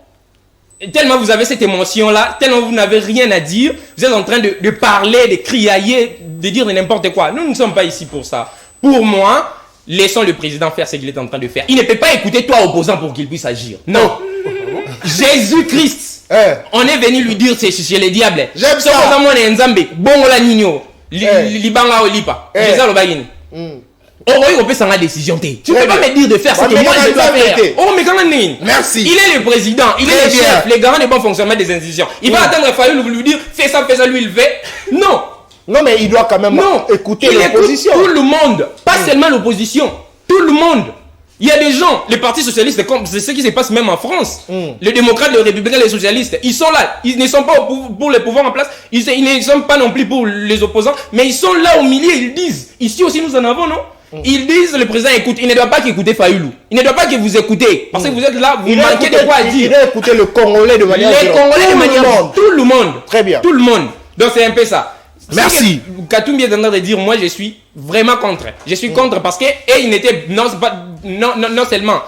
Tellement vous avez cette émotion-là, tellement vous n'avez rien à dire, vous êtes en train de parler, de criailler, de dire n'importe quoi. Nous ne sommes pas ici pour ça. Pour moi, laissons le président faire ce qu'il est en train de faire. Il ne peut pas écouter toi opposant pour qu'il puisse agir. Non. Jésus-Christ, on est venu lui dire c'est le diable.
J'aime ça.
On peut s'en décision. Tu ne peux pas me dire de faire ce que moi je dois faire.
Merci.
Il est le président, il est le chef, les garants du bon fonctionnement des institutions. Il va attendre Fayoulou lui dire fais ça, lui il fait.
Non, mais il doit quand même écouter l'opposition.
Tout le monde, pas seulement l'opposition, tout le monde. Il y a des gens, les partis socialistes, c'est ce qui se passe même en France. Les démocrates, les républicains, les socialistes, ils sont là. Ils ne sont pas pour les pouvoirs en place. Ils ne sont pas non plus pour les opposants. Mais ils sont là au milieu, ils disent. Ici aussi, nous en avons, non? Ils disent, le président écoute. Il ne doit pas qu'écouter Fayoulou. Il ne doit pas que vous écoutez. Parce que vous êtes là, vous manquez de quoi dire.
Il doit écouter le Congolais de manière
générale. Les Congolais de manière tout le monde.
Très bien.
Tout le monde. Donc c'est un peu ça.
Merci.
Katumbi est en train de dire, moi je suis vraiment contre. Je suis contre parce que il n'était non seulement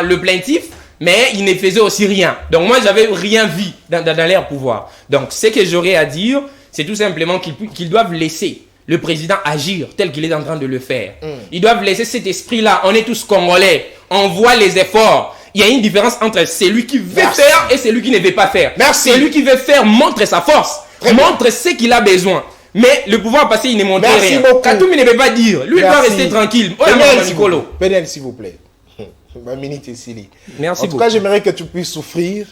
le plaintif, mais il ne faisait aussi rien. Donc moi j'avais rien vu dans leur pouvoir. Donc ce que j'aurais à dire, c'est tout simplement qu'ils doivent laisser le président agir tel qu'il est en train de le faire. Ils doivent laisser cet esprit-là. On est tous Congolais. On voit les efforts. Il y a une différence entre celui qui veut faire et celui qui ne veut pas faire. Celui qui veut faire montre sa force, montre ce qu'il a besoin. Mais le pouvoir passé, il ne montre rien. Katumbi ne peut pas dire. Lui, il doit rester tranquille.
Penel, s'il vous plaît. Ma minute est ici.
Merci
beaucoup. En tout cas, j'aimerais que tu puisses souffrir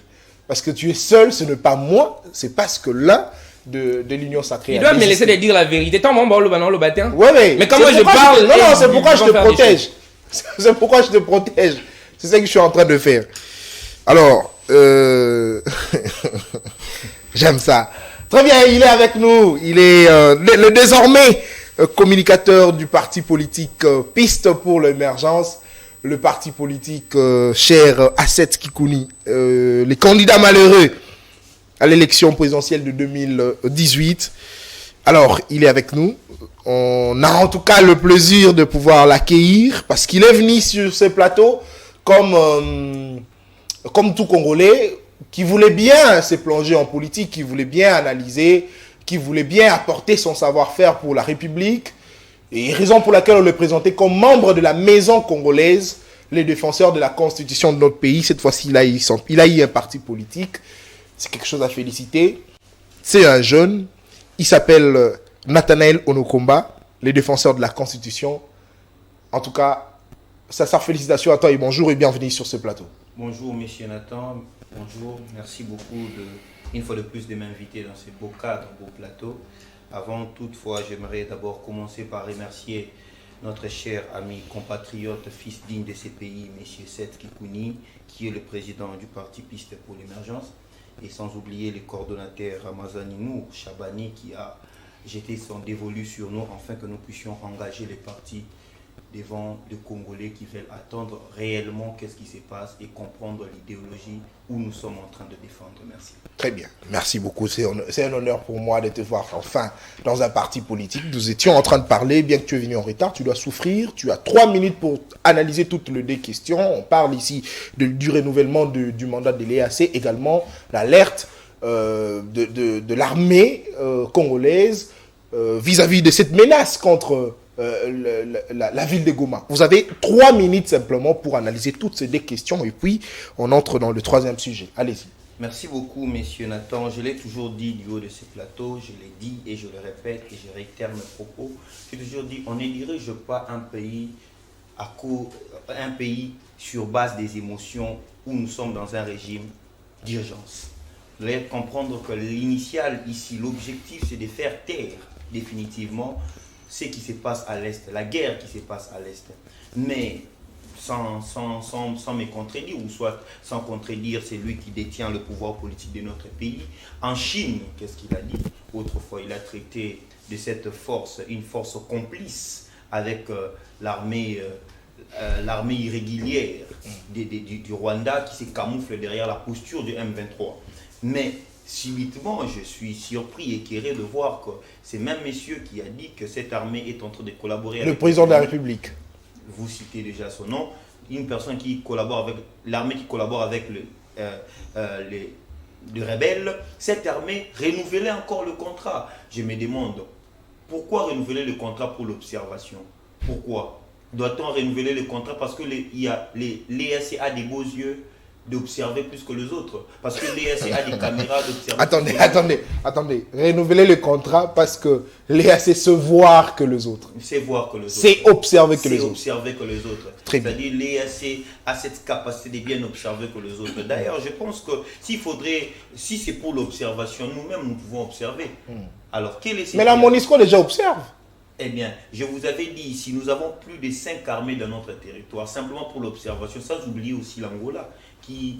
parce que tu es seul. Ce n'est pas moi. C'est parce que là, de l'Union sacrée.
Il doit me laisser de dire la vérité.
Mais
comment je parle?
Non, c'est pourquoi je te protège. C'est pourquoi je te protège. C'est ça que je suis en train de faire. Alors, j'aime ça. Très bien, il est avec nous. Il est le désormais communicateur du parti politique Piste pour l'émergence. Le parti politique cher Asset Kikouni. Les candidats malheureux à l'élection présidentielle de 2018. Alors, il est avec nous. On a en tout cas le plaisir de pouvoir l'accueillir parce qu'il est venu sur ce plateau comme tout Congolais qui voulait bien se plonger en politique, qui voulait bien analyser, qui voulait bien apporter son savoir-faire pour la République. Et raison pour laquelle on le présentait comme membre de la maison congolaise, les défenseurs de la constitution de notre pays. Cette fois-ci, il a eu un parti politique. C'est quelque chose à féliciter. C'est un jeune. Il s'appelle Nathanaël Onokomba. les défenseurs de la Constitution. En tout cas, sincères félicitations à toi et bonjour et bienvenue sur ce plateau.
Bonjour, monsieur Nathan. Bonjour. Merci beaucoup une fois de plus de m'inviter dans ce beau cadre, beau plateau. Avant toutefois, j'aimerais d'abord commencer par remercier notre cher ami compatriote, fils digne de ces pays, M. Seth Kikouni, qui est le président du parti Piste pour l'émergence, et sans oublier le coordonnateur Ramazani Nour Chabani, qui a jeté son dévolu sur nous afin que nous puissions engager les partis devant les Congolais qui veulent attendre réellement qu'est-ce qui se passe et comprendre l'idéologie où nous sommes en train de défendre. Merci.
Très bien, merci beaucoup. C'est un honneur pour moi de te voir enfin dans un parti politique. Nous étions en train de parler, bien que tu es venu en retard, tu dois souffrir. Tu as 3 minutes pour analyser toutes les deux questions. On parle ici du renouvellement du mandat de l'EAC, également l'alerte de l'armée congolaise vis-à-vis de cette menace contre la ville de Goma. Vous avez 3 minutes simplement pour analyser toutes ces deux questions et puis on entre dans le 3e sujet. Allez-y.
Merci beaucoup, monsieur Nathan. Je l'ai toujours dit du haut de ce plateau, je l'ai dit et je le répète et je réitère mes propos. J'ai toujours dit, on ne dirige pas un pays sur base des émotions où nous sommes dans un régime d'urgence. Vous allez comprendre que l'initial ici, l'objectif, c'est de faire taire définitivement ce qui se passe à l'Est, la guerre qui se passe à l'Est. Mais sans me contredire, ou soit sans contredire celui qui détient le pouvoir politique de notre pays, en Chine, qu'est-ce qu'il a dit? Autrefois, il a traité de cette force, une force complice avec l'armée irrégulière du Rwanda qui se camoufle derrière la posture du M23. Mais subitement, je suis surpris et éclairé de voir que c'est même monsieur qui a dit que cette armée est en train de collaborer avec
le président de la République.
Vous citez déjà son nom. Une personne qui collabore avec l'armée, qui collabore avec les rebelles. Cette armée renouvelait encore le contrat. Je me demande, pourquoi renouveler le contrat pour l'observation? Pourquoi? Doit-on renouveler le contrat parce que l'EAC a des beaux yeux d'observer plus que les autres? Parce que l'EAC a des caméras d'observation.
Attendez. Renouveler le contrat parce que l'EAC se voir que les autres.
C'est voir que les autres.
C'est observer que les autres.
C'est observer que les autres.
C'est-à-dire
l'EAC a cette capacité de bien observer que les autres. D'ailleurs, je pense que si c'est pour l'observation, nous-mêmes, nous pouvons observer. Alors,
mais la MONUSCO déjà observe.
Eh bien, je vous avais dit, si nous avons plus de 5 armées dans notre territoire, simplement pour l'observation, sans oublier aussi l'Angola, qui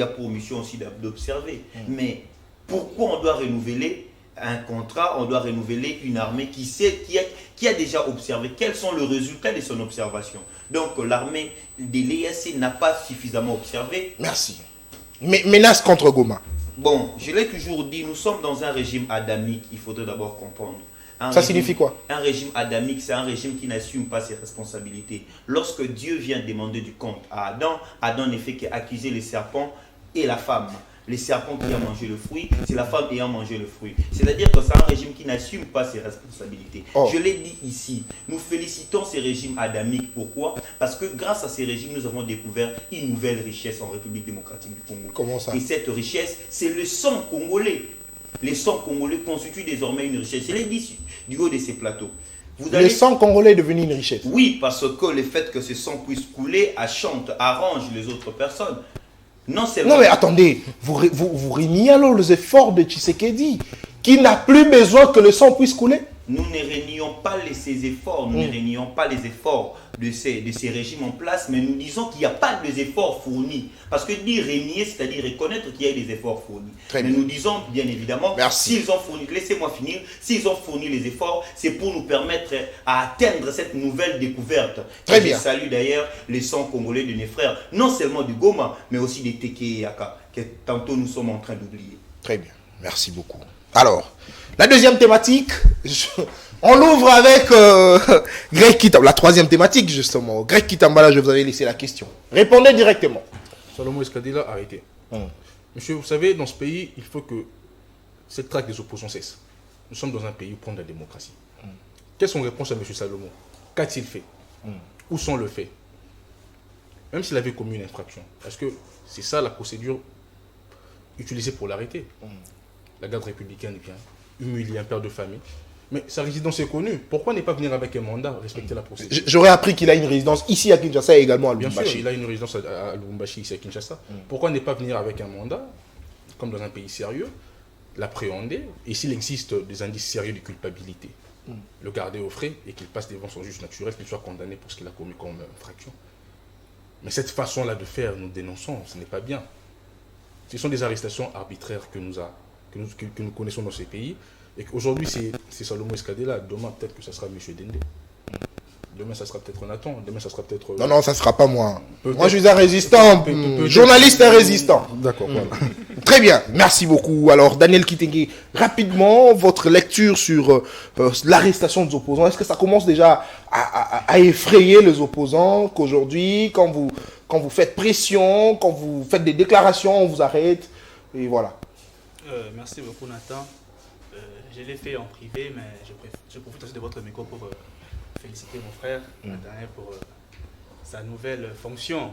a pour mission aussi d'observer. Mais pourquoi on doit renouveler un contrat, on doit renouveler une armée qui a déjà observé? Quels sont les résultats de son observation? Donc l'armée de l'EAC n'a pas suffisamment observé.
Merci. Menace contre Goma.
Bon, je l'ai toujours dit, nous sommes dans un régime adamique, il faudrait d'abord comprendre.
Signifie quoi?
Un régime adamique, c'est un régime qui n'assume pas ses responsabilités. Lorsque Dieu vient demander du compte à Adam, Adam n'est fait qu'accuser les serpents et la femme. Les serpents qui ont mangé le fruit, c'est la femme ayant mangé le fruit. C'est-à-dire que c'est un régime qui n'assume pas ses responsabilités. Je l'ai dit ici, nous félicitons ces régimes adamiques. Pourquoi? Parce que grâce à ces régimes, nous avons découvert une nouvelle richesse en République démocratique du Congo.
Comment ça?
Et cette richesse, c'est le sang congolais. Les sangs congolais constituent désormais une richesse. Je l'ai dit du haut de ces plateaux.
Le sang congolais est devenu une richesse.
Oui, parce que le fait que ce sang puisse couler arrange les autres personnes. Non mais
attendez, vous régnez alors les efforts de Tshisekedi, qui n'a plus besoin que le sang puisse couler?
Nous ne réunions pas ces efforts, nous ne réunions pas les efforts de ces régimes en place, mais nous disons qu'il n'y a pas d'efforts fournis. Parce que dire régner, c'est-à-dire reconnaître qu'il y a des efforts fournis. Mais nous disons, bien évidemment, s'ils ont fourni, laissez-moi finir, s'ils ont fourni les efforts, c'est pour nous permettre à atteindre cette nouvelle découverte.
Très bien.
Je salue d'ailleurs les sons congolais de mes frères, non seulement du Goma, mais aussi des Teke et Yaka, que tantôt nous sommes en train d'oublier.
Très bien, merci beaucoup. Alors, la deuxième thématique, on l'ouvre avec Greg Kitambala. La troisième thématique, justement. Greg Kitambala, je vous avais laissé la question. Répondez directement.
Salomon Escadilla, arrêtez. Monsieur, vous savez, dans ce pays, il faut que cette traque des oppositions cesse. Nous sommes dans un pays où prend de la démocratie. Quelles sont les réponses à M. Salomon? Qu'a-t-il fait? Où sont les faits? Même s'il avait commis une infraction, est-ce que c'est ça la procédure utilisée pour l'arrêter? La garde républicaine vient humilier un père de famille, Mais sa résidence est connue. Pourquoi ne pas venir avec un mandat, respecter la procédure?
J'aurais appris qu'il a une résidence ici à Kinshasa et également à
Bien
Lubumbashi.
sûr, il a une résidence à Lubumbashi, ici à Kinshasa. Pourquoi ne pas venir avec un mandat, comme dans un pays sérieux, l'appréhender, et s'il existe des indices sérieux de culpabilité, le garder au frais et qu'il passe devant son juge naturel, qu'il soit condamné pour ce qu'il a commis comme infraction. Mais cette façon-là de faire, nous dénonçons, ce n'est pas bien. Ce sont des arrestations arbitraires que nous connaissons dans ces pays. Et qu'aujourd'hui, c'est Salomon Escadela. Demain, peut-être que ça sera M. Dende. Demain, ça sera peut-être Nathan. Demain, ça sera peut-être...
Non, ça ne sera pas moi. Moi, je suis un résistant. Journaliste et résistant.
D'accord, voilà.
Très bien. Merci beaucoup. Alors, Daniel Kitenge, rapidement, votre lecture sur l'arrestation des opposants. Est-ce que ça commence déjà à effrayer les opposants qu'aujourd'hui, quand vous faites pression, quand vous faites des déclarations, on vous arrête? Et voilà.
Merci beaucoup, Nathan. Je l'ai fait en privé, mais je profite aussi de votre micro pour féliciter mon frère, Nathanaël, pour sa nouvelle fonction.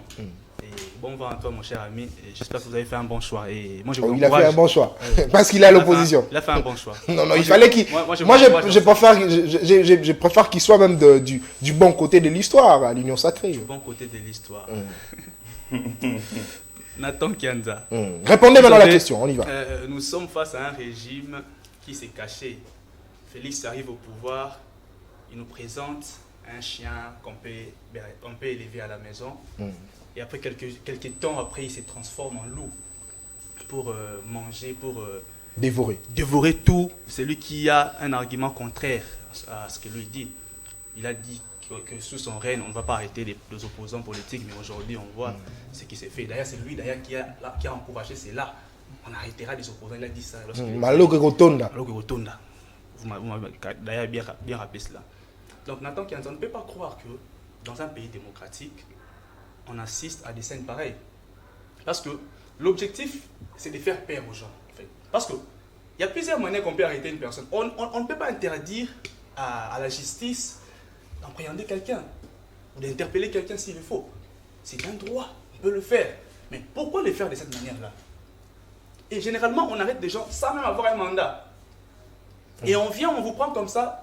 Et bon vent à toi, mon cher ami. J'espère que vous avez fait un bon choix. Et moi,
il a fait un bon choix, parce qu'il est à l'opposition.
Il a fait un bon choix.
Non, il fallait qu'il... Moi, je préfère qu'il soit même du bon côté de l'histoire, à l'Union Sacrée.
Du bon côté de l'histoire. Nathan Kianza.
Répondez maintenant à la question, on y va.
Nous sommes face à un régime qui s'est caché. Félix arrive au pouvoir, il nous présente un chien qu'on peut élever à la maison. Et après quelques temps après, il se transforme en loup pour manger, pour dévorer tout. Celui qui a un argument contraire à ce que lui dit. Il a dit que sous son règne, on ne va pas arrêter les opposants politiques, mais aujourd'hui, on voit ce qui s'est fait. D'ailleurs, c'est lui qui a encouragé cela. On arrêtera les opposants, il a dit ça.
Malo que Rotonda.
Vous m'avez d'ailleurs bien rappelé cela. Donc Nathan Kianza, on ne peut pas croire que dans un pays démocratique, on assiste à des scènes pareilles. Parce que l'objectif, c'est de faire peur aux gens. En fait. Parce qu'il y a plusieurs manières qu'on peut arrêter une personne. On ne peut pas interdire à la justice d'appréhender quelqu'un ou d'interpeller quelqu'un s'il le faut. C'est un droit, on peut le faire. Mais pourquoi le faire de cette manière-là? Et généralement, on arrête des gens sans même avoir un mandat. Et on vous prend comme ça.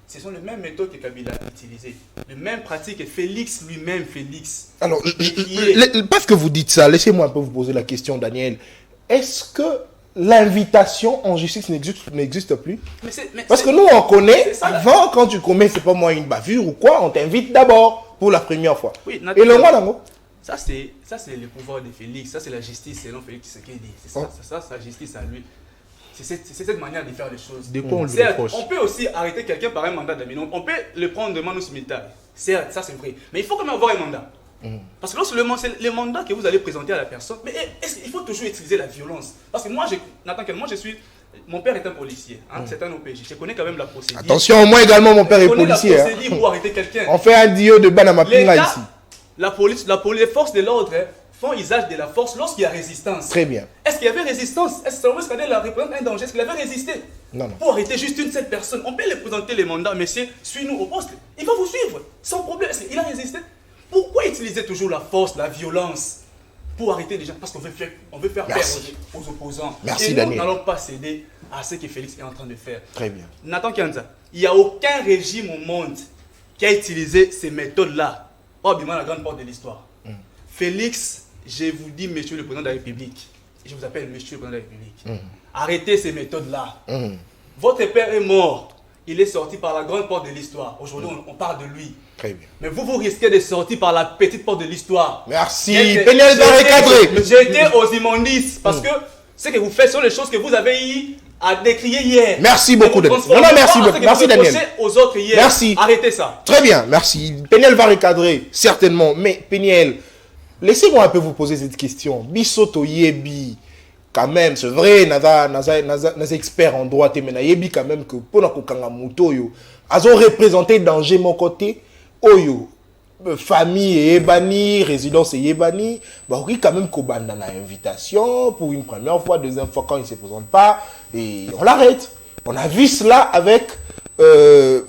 Ce sont les mêmes méthodes que Kabila a utilisées. Les mêmes pratiques que Félix lui-même,
Alors, parce que vous dites ça, laissez-moi un peu vous poser la question, Daniel. Est-ce que l'invitation en justice n'existe plus? Parce que nous, on connaît, avant, quand tu commets, c'est pas moi, une bavure ou quoi, on t'invite d'abord pour la première fois.
Oui,
et le mois d'ango?
Ça, c'est le pouvoir de Félix. Ça, c'est la justice selon Félix Tshisekedi. C'est ça, sa justice à lui. C'est cette manière de faire les choses. On peut aussi arrêter quelqu'un par un mandat d'amener. On peut le prendre de manus militaires. Certes, ça c'est vrai. Mais il faut quand même avoir un mandat. Parce que lorsque le mandat que vous allez présenter à la personne, mais il faut toujours utiliser la violence. Parce que moi, mon père est un policier. C'est un OPJ. Je connais quand même la procédure.
Attention, moi également, mon père est policier.
La procédure pour arrêter quelqu'un.
On fait un dio de Banamapinga ici.
Les forces de l'ordre font usage de la force lorsqu'il y a résistance.
Très bien.
Est-ce qu'il y avait résistance? Est-ce que Salomon Escadela représente un danger? Est-ce qu'il avait résisté?
Non.
Pour arrêter juste une seule personne, on peut lui présenter les mandats, monsieur, suis-nous au poste. Il va vous suivre, sans problème. Est-ce qu'il a résisté? Pourquoi utiliser toujours la force, la violence pour arrêter les gens? Parce qu'on veut faire peur aux opposants.
Merci,
et
Daniel.
nous n'allons pas céder à ce que Félix est en train de faire.
Très bien.
Nathan Kianza, il n'y a aucun régime au monde qui a utilisé ces méthodes-là. Oh, bien, la grande porte de l'histoire. Félix, je vous dis, monsieur le président de la République, je vous appelle monsieur le président de la République, arrêtez ces méthodes-là. Votre père est mort, il est sorti par la grande porte de l'histoire. Aujourd'hui, on parle de lui.
Très bien.
Mais vous risquez de sortir par la petite porte de l'histoire.
Merci. Péniel va recadrer.
J'ai été aux immondices parce que ce que vous faites sont les choses que vous avez eu à décrier hier.
Merci beaucoup, Daniel. Merci, Daniel.
Aux autres hier.
Merci.
Arrêtez ça.
Très bien, merci. Péniel va recadrer, certainement. Mais Péniel, laissez-moi un peu vous poser cette question. Bisoto Yebi, quand même, c'est vrai, naza expert en droit, mais Yebi quand même que pour nakokanga moto yo, azo représenté danger mon côté, oyo, famille et Ebani, résidence et Ebani, bah oui quand même qu'on a une invitation pour une première fois, deuxième fois quand il ne se présente pas, et on l'arrête. On a vu cela avec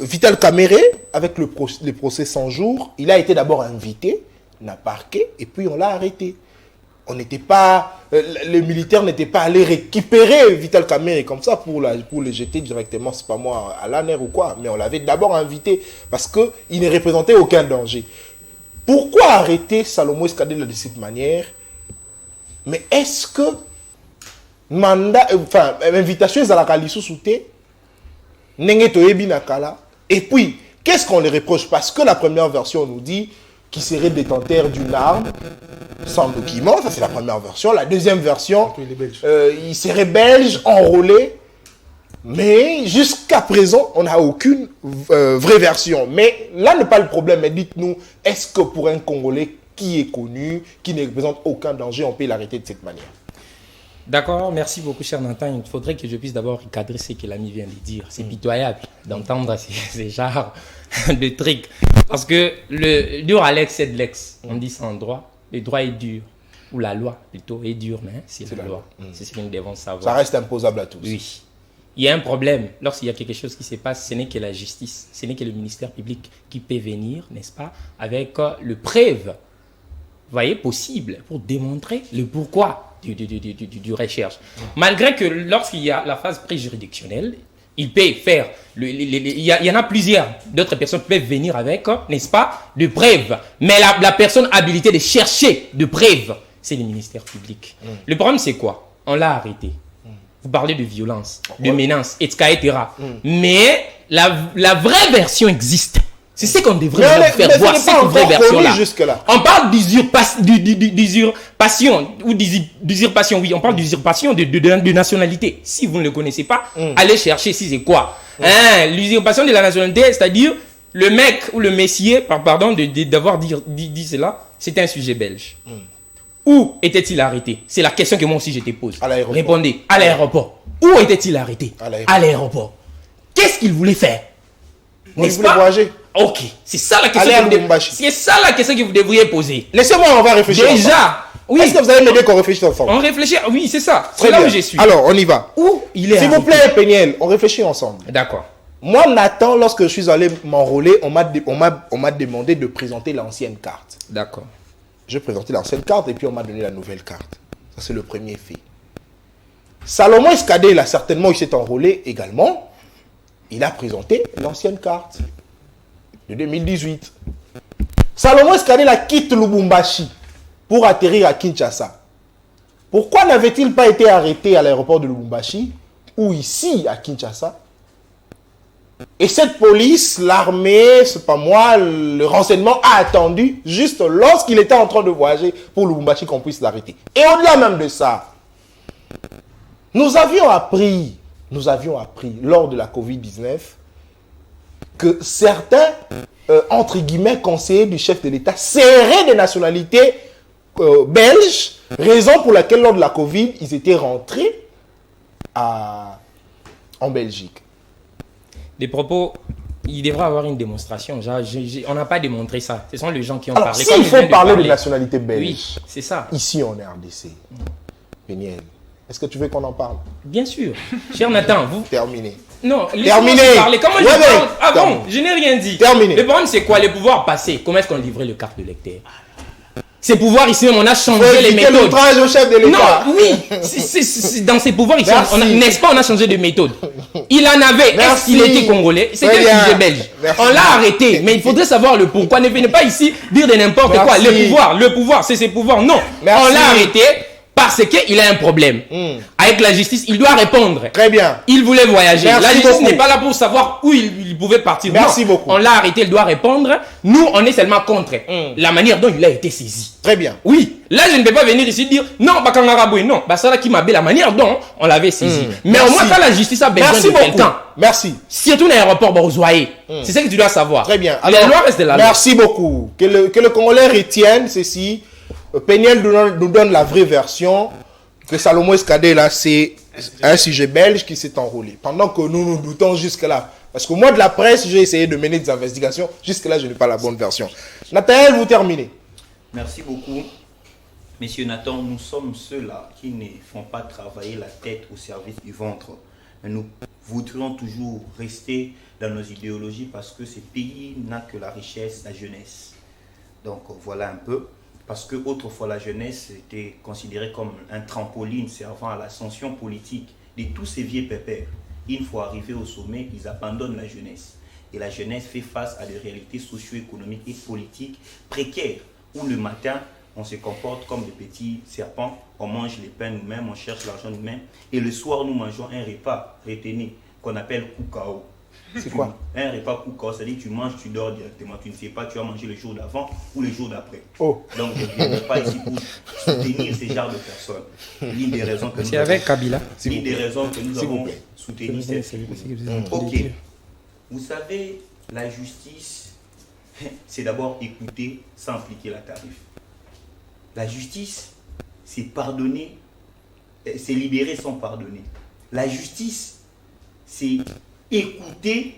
Vital Kamere, avec le procès 100 jours. Il a été d'abord invité, n'a parqué, et puis on l'a arrêté. on n'était pas, les militaires n'étaient pas allés récupérer Vital Kamerhe comme ça pour le jeter directement, c'est pas moi, à l'ANR ou quoi, mais on l'avait d'abord invité parce qu'il ne représentait aucun danger. Pourquoi arrêter Salomon Eskadela de cette manière? Mais est-ce que invitation à la Kalisou Souté, et puis, qu'est-ce qu'on les reproche? Parce que la première version nous dit qu'il serait détenteur d'une arme sans document, ça c'est la première version. La deuxième version, il serait belge, enrôlé. Mais jusqu'à présent, on n'a aucune vraie version. Mais là n'est pas le problème. Mais dites-nous, est-ce que pour un Congolais qui est connu, qui ne représente aucun danger, on peut l'arrêter de cette manière?
D'accord, merci beaucoup, cher Nathan. Il faudrait que je puisse d'abord recadrer ce que l'ami vient de dire. C'est pitoyable d'entendre ces genres de trucs. Parce que le dur à l'ex, c'est de l'ex. On dit ça en droit. Le droit est dur. Ou la loi, plutôt, est dure, mais c'est la loi. C'est ce que nous devons savoir.
Ça reste imposable à tous.
Oui. Il y a un problème. Lorsqu'il y a quelque chose qui se passe, ce n'est que la justice. Ce n'est que le ministère public qui peut venir, n'est-ce pas, avec le preuve, voyez, possible, pour démontrer le pourquoi du recherche. Malgré que lorsqu'il y a la phase pré-juridictionnelle, il peut faire, il y en a plusieurs d'autres personnes qui peuvent venir avec, n'est-ce pas, de preuves. Mais la personne habilitée de chercher de preuves, c'est le ministère public. Le problème, c'est quoi? On l'a arrêté. Vous parlez de violence, de menaces, etc. Mais la vraie version existe. C'est ce qu'on devrait faire voir, cette vraie version-là. On parle d'usurpation, ou d'usurpation, oui, on parle d'usurpation de nationalité. Si vous ne le connaissez pas, allez chercher si c'est quoi. L'usurpation de la nationalité, c'est-à-dire le mec ou le messier, pardon d'avoir dit cela, c'est un sujet belge. Où était-il arrêté? C'est la question que moi aussi je te pose. Répondez. À l'aéroport. Où était-il arrêté? À l'aéroport. Qu'est-ce qu'il voulait faire?
Il voulait voyager.
Ok. C'est ça la question que vous devriez poser.
Laissez-moi, on va réfléchir.
Déjà. Oui.
Est-ce que vous allez m'aider qu'on réfléchisse ensemble?
On réfléchit. Oui, c'est ça. C'est là où je suis.
Alors, on y va.
Où il est
S'il vous plaît, Peniel, on réfléchit ensemble.
D'accord.
Moi, Nathan, lorsque je suis allé m'enrôler, on m'a demandé de présenter l'ancienne carte.
D'accord.
J'ai présenté l'ancienne carte et puis on m'a donné la nouvelle carte. Ça, c'est le premier fait. Salomon Eskadela, certainement, il s'est enrôlé également. Il a présenté l'ancienne carte de 2018. Salomon Eskadela quitte Lubumbashi pour atterrir à Kinshasa. Pourquoi n'avait-il pas été arrêté à l'aéroport de Lubumbashi ou ici à Kinshasa? Et cette police, l'armée, c'est pas moi, le renseignement a attendu juste lorsqu'il était en train de voyager pour Lubumbashi qu'on puisse l'arrêter. Et au-delà même de ça, nous avions appris lors de la Covid-19 que certains, entre guillemets, conseillers du chef de l'État seraient des nationalités belges, raison pour laquelle lors de la Covid, ils étaient rentrés en Belgique.
Des propos, il devrait avoir une démonstration. On n'a pas démontré ça. Ce sont les gens qui ont parlé.
S'il faut parler de nationalité belge,
oui, c'est ça.
Ici, on est RDC. Péniel, est-ce que tu veux qu'on en parle?
Bien sûr. Cher Nathan, vous...
Terminé.
Non,
terminé.
Parler. Comment je parle? Ah bon, je n'ai rien dit.
Terminé.
Le problème, c'est quoi? Les pouvoirs passés. Comment est-ce qu'on livrait le carte de lecteur? Ces pouvoirs ici, on a changé les méthodes.
L'outrage au chef de l'État.
Non, oui. Dans ces pouvoirs ici, n'est-ce pas, on a changé de méthode. Il en avait. Est-ce qu'il était congolais? C'était un sujet belge. On l'a arrêté. Mais il faudrait savoir le pourquoi. Ne venez pas ici dire de n'importe quoi. Le pouvoir, c'est ses pouvoirs. Non. On l'a arrêté parce qu'il a un problème. Avec la justice, il doit répondre.
Très bien.
Il voulait voyager. La justice n'est pas là pour savoir où il pouvait partir.
Merci beaucoup.
On l'a arrêté, il doit répondre. Nous, on est seulement contre la manière dont il a été saisi.
Très bien.
Oui. Là, je ne peux pas venir ici dire non, Bakangaraboui, non. Ça là qui m'a la manière dont on l'avait saisi. Mais au moins, quand la justice a besoin de quelqu'un.
Merci.
Surtout dans l'aéroport Bourzoyer. C'est ça que tu dois savoir.
Très bien.
Alors, la loi reste de la loi.
Merci beaucoup. Que le Congolais retienne ceci. Peniel nous donne la vraie version. Que Salomon Eskadela, c'est un sujet belge qui s'est enrôlé. Pendant que nous doutons jusque-là. Parce que moi, de la presse, j'ai essayé de mener des investigations. Jusque-là, je n'ai pas la bonne version. Nathanaël, vous terminez.
Merci beaucoup. Monsieur Nathan, nous sommes ceux-là qui ne font pas travailler la tête au service du ventre. Mais nous voudrions toujours rester dans nos idéologies parce que ce pays n'a que la richesse, la jeunesse. Donc voilà un peu. Parce que autrefois la jeunesse était considérée comme un trampoline servant à l'ascension politique de tous ces vieux pépères. Une fois arrivés au sommet, ils abandonnent la jeunesse. Et la jeunesse fait face à des réalités socio-économiques et politiques précaires, où le matin, on se comporte comme des petits serpents, on mange les pains nous-mêmes, on cherche l'argent nous-mêmes, et le soir, nous mangeons un repas, retenez, qu'on appelle koukao.
C'est quoi?
Un repas koukao, c'est-à-dire que tu manges, tu dors directement, tu ne sais pas, tu vas manger le jour d'avant ou le jour d'après.
Oh.
Donc, je ne viens pas ici pour soutenir ces genres de personnes. L'une des raisons que nous
C'est avec Kabila.
l'une des raisons que nous
S'il vous
avons
plaît.
soutenu cette... Ok. Vous savez, la justice, c'est d'abord écouter sans appliquer la tarif. La justice, c'est pardonner, c'est libérer sans pardonner. La justice, c'est écouter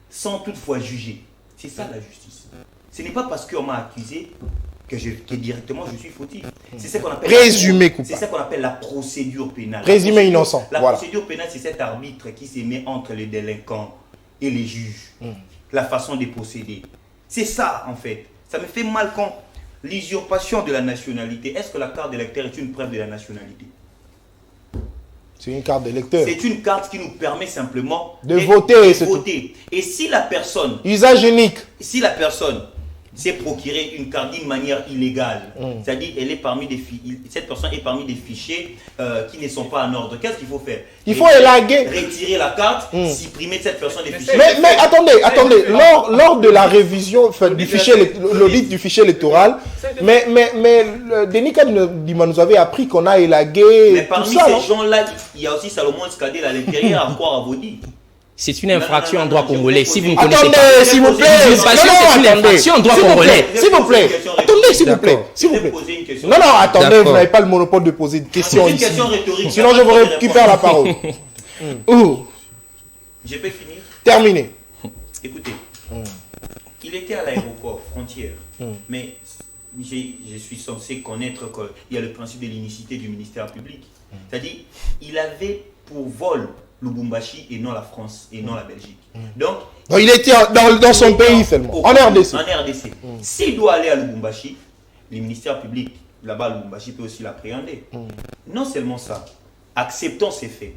sans toutefois juger. C'est ça la justice. Ce n'est pas parce qu'on m'a accusé que directement je suis fautif. C'est ça qu'on appelle
Présumé coupable.
C'est ça qu'on appelle la procédure pénale.
Présumé innocent.
La
Voilà.
procédure pénale, c'est cet arbitre qui se met entre les délinquants et les juges. La façon de procéder. C'est ça, en fait. Ça me fait mal quand l'usurpation de la nationalité. Est-ce que la carte d'électeur est une preuve de la nationalité?
C'est une carte d'électeur.
C'est une carte qui nous permet simplement
De voter, c'est
voter. Et si la personne,
Usage unique.
s'est procuré une carte d'une manière illégale, c'est-à-dire elle est parmi cette personne est parmi des fichiers qui ne sont pas en ordre, qu'est-ce qu'il faut faire?
Il faut élaguer.
Retirer la carte, supprimer cette personne des fichiers.
Mais attendez, lors de la révision enfin, du fichier, l'audit du fichier électoral, mais Denis Kadima nous avait appris qu'on a élagué
Mais
tout
parmi
ça, non?
ces gens-là, il y a aussi Salomon Skadel à l'intérieur, encore à vous dire.
C'est une infraction en droit
je
congolais.
vous
Si vous ne
pose-
connaissez pas.
Attendez, s'il vous plaît.
L'usurpation, c'est une infraction en droit congolais.
S'il vous plaît. Attendez, s'il vous plaît.
Je
S'il vous
vais
plaît.
poser une question.
Non, attendez,
D'accord.
vous n'avez pas le monopole de poser des questions
C'est une
ici.
question rhétorique.
Sinon, je vous récupère la parole.
Je peux finir.
Terminé.
Écoutez, il était à l'aéroport frontière, mais je suis censé connaître qu'il y a le principe de l'unicité du ministère public. C'est-à-dire, il avait pour vol Lubumbashi et non la France et non la Belgique. Donc,
Il était dans son pays seulement, en RDC.
En RDC. S'il doit aller à Lubumbashi, le ministère public, là-bas, Lubumbashi peut aussi l'appréhender. Non seulement ça, acceptons ces faits.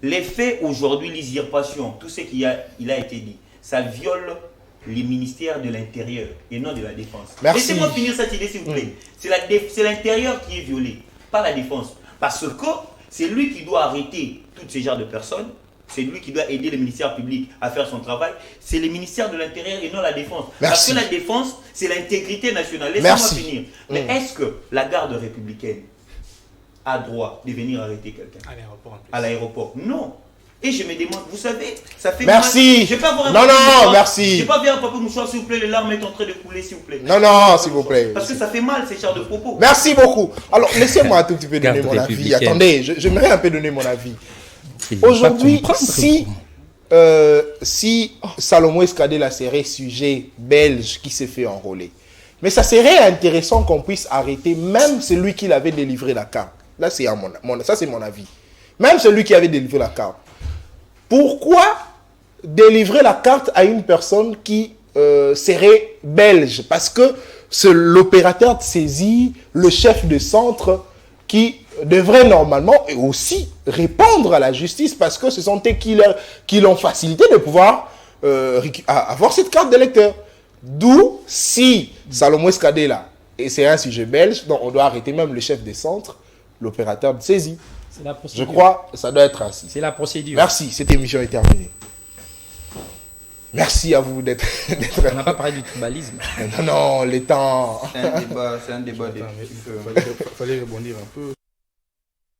Les faits aujourd'hui, l'usurpation, tout ce qu'il a été dit, ça viole les ministères de l'Intérieur et non de la Défense.
Merci.
Laissez-moi finir cette idée, s'il vous plaît. C'est l'Intérieur qui est violé, pas la Défense. Parce que c'est lui qui doit arrêter tous ces genres de personnes. C'est lui qui doit aider le ministère public à faire son travail. C'est le ministère de l'Intérieur et non la Défense.
Merci.
Parce que la Défense, c'est l'intégrité nationale. Laissez-moi
Merci.
finir. Mais est-ce que la garde républicaine a droit de venir arrêter quelqu'un
À l'aéroport en plus.
à l'aéroport? Non. Et je me demande, vous savez, ça fait
Merci.
mal. Je vais pas avoir un
Non,
papier
non,
mouchoir.
merci.
Je vais pas voir un papier mouchoir, s'il vous plaît, les larmes sont en train de couler, s'il vous plaît.
Non, s'il vous plaît.
Parce que ça fait mal, ces genres de propos.
Merci beaucoup. Alors, laissez-moi un tout petit peu donner
Carte
mon avis.
républicaine.
Attendez, j'aimerais un peu donner mon avis.
Il va
Aujourd'hui,
comprendre.
si Salomon Eskadela serait sujet belge qui s'est fait enrôler, mais ça serait intéressant qu'on puisse arrêter même celui qui l'avait délivré la carte. Là, c'est ça, c'est mon avis. Même celui qui avait délivré la carte. Pourquoi délivrer la carte à une personne qui serait belge? Parce que c'est l'opérateur de saisie, le chef de centre qui devrait normalement aussi répondre à la justice parce que ce sont eux qui l'ont facilité de pouvoir avoir cette carte d'électeur. D'où, si Salomon Eskadela, et c'est un sujet belge, donc on doit arrêter même le chef de centre, l'opérateur de saisie.
C'est la
Je
procédure.
crois que ça doit être ainsi.
C'est la procédure.
Merci, cette émission est terminée. Merci à vous d'être...
On n'a pas parlé du tribalisme.
Non, les temps...
C'est un débat des
Attends, mais
petits feux.
fallait rebondir un peu.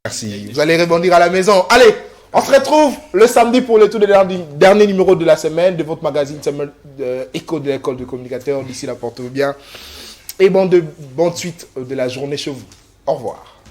Merci. Vous allez rebondir à la maison. Allez, on se retrouve le samedi pour le tout dernier numéro de la semaine de votre magazine Écho de l'école de communicateurs. D'ici là, portez-vous bien. Et bonne suite de la journée chez vous. Au revoir.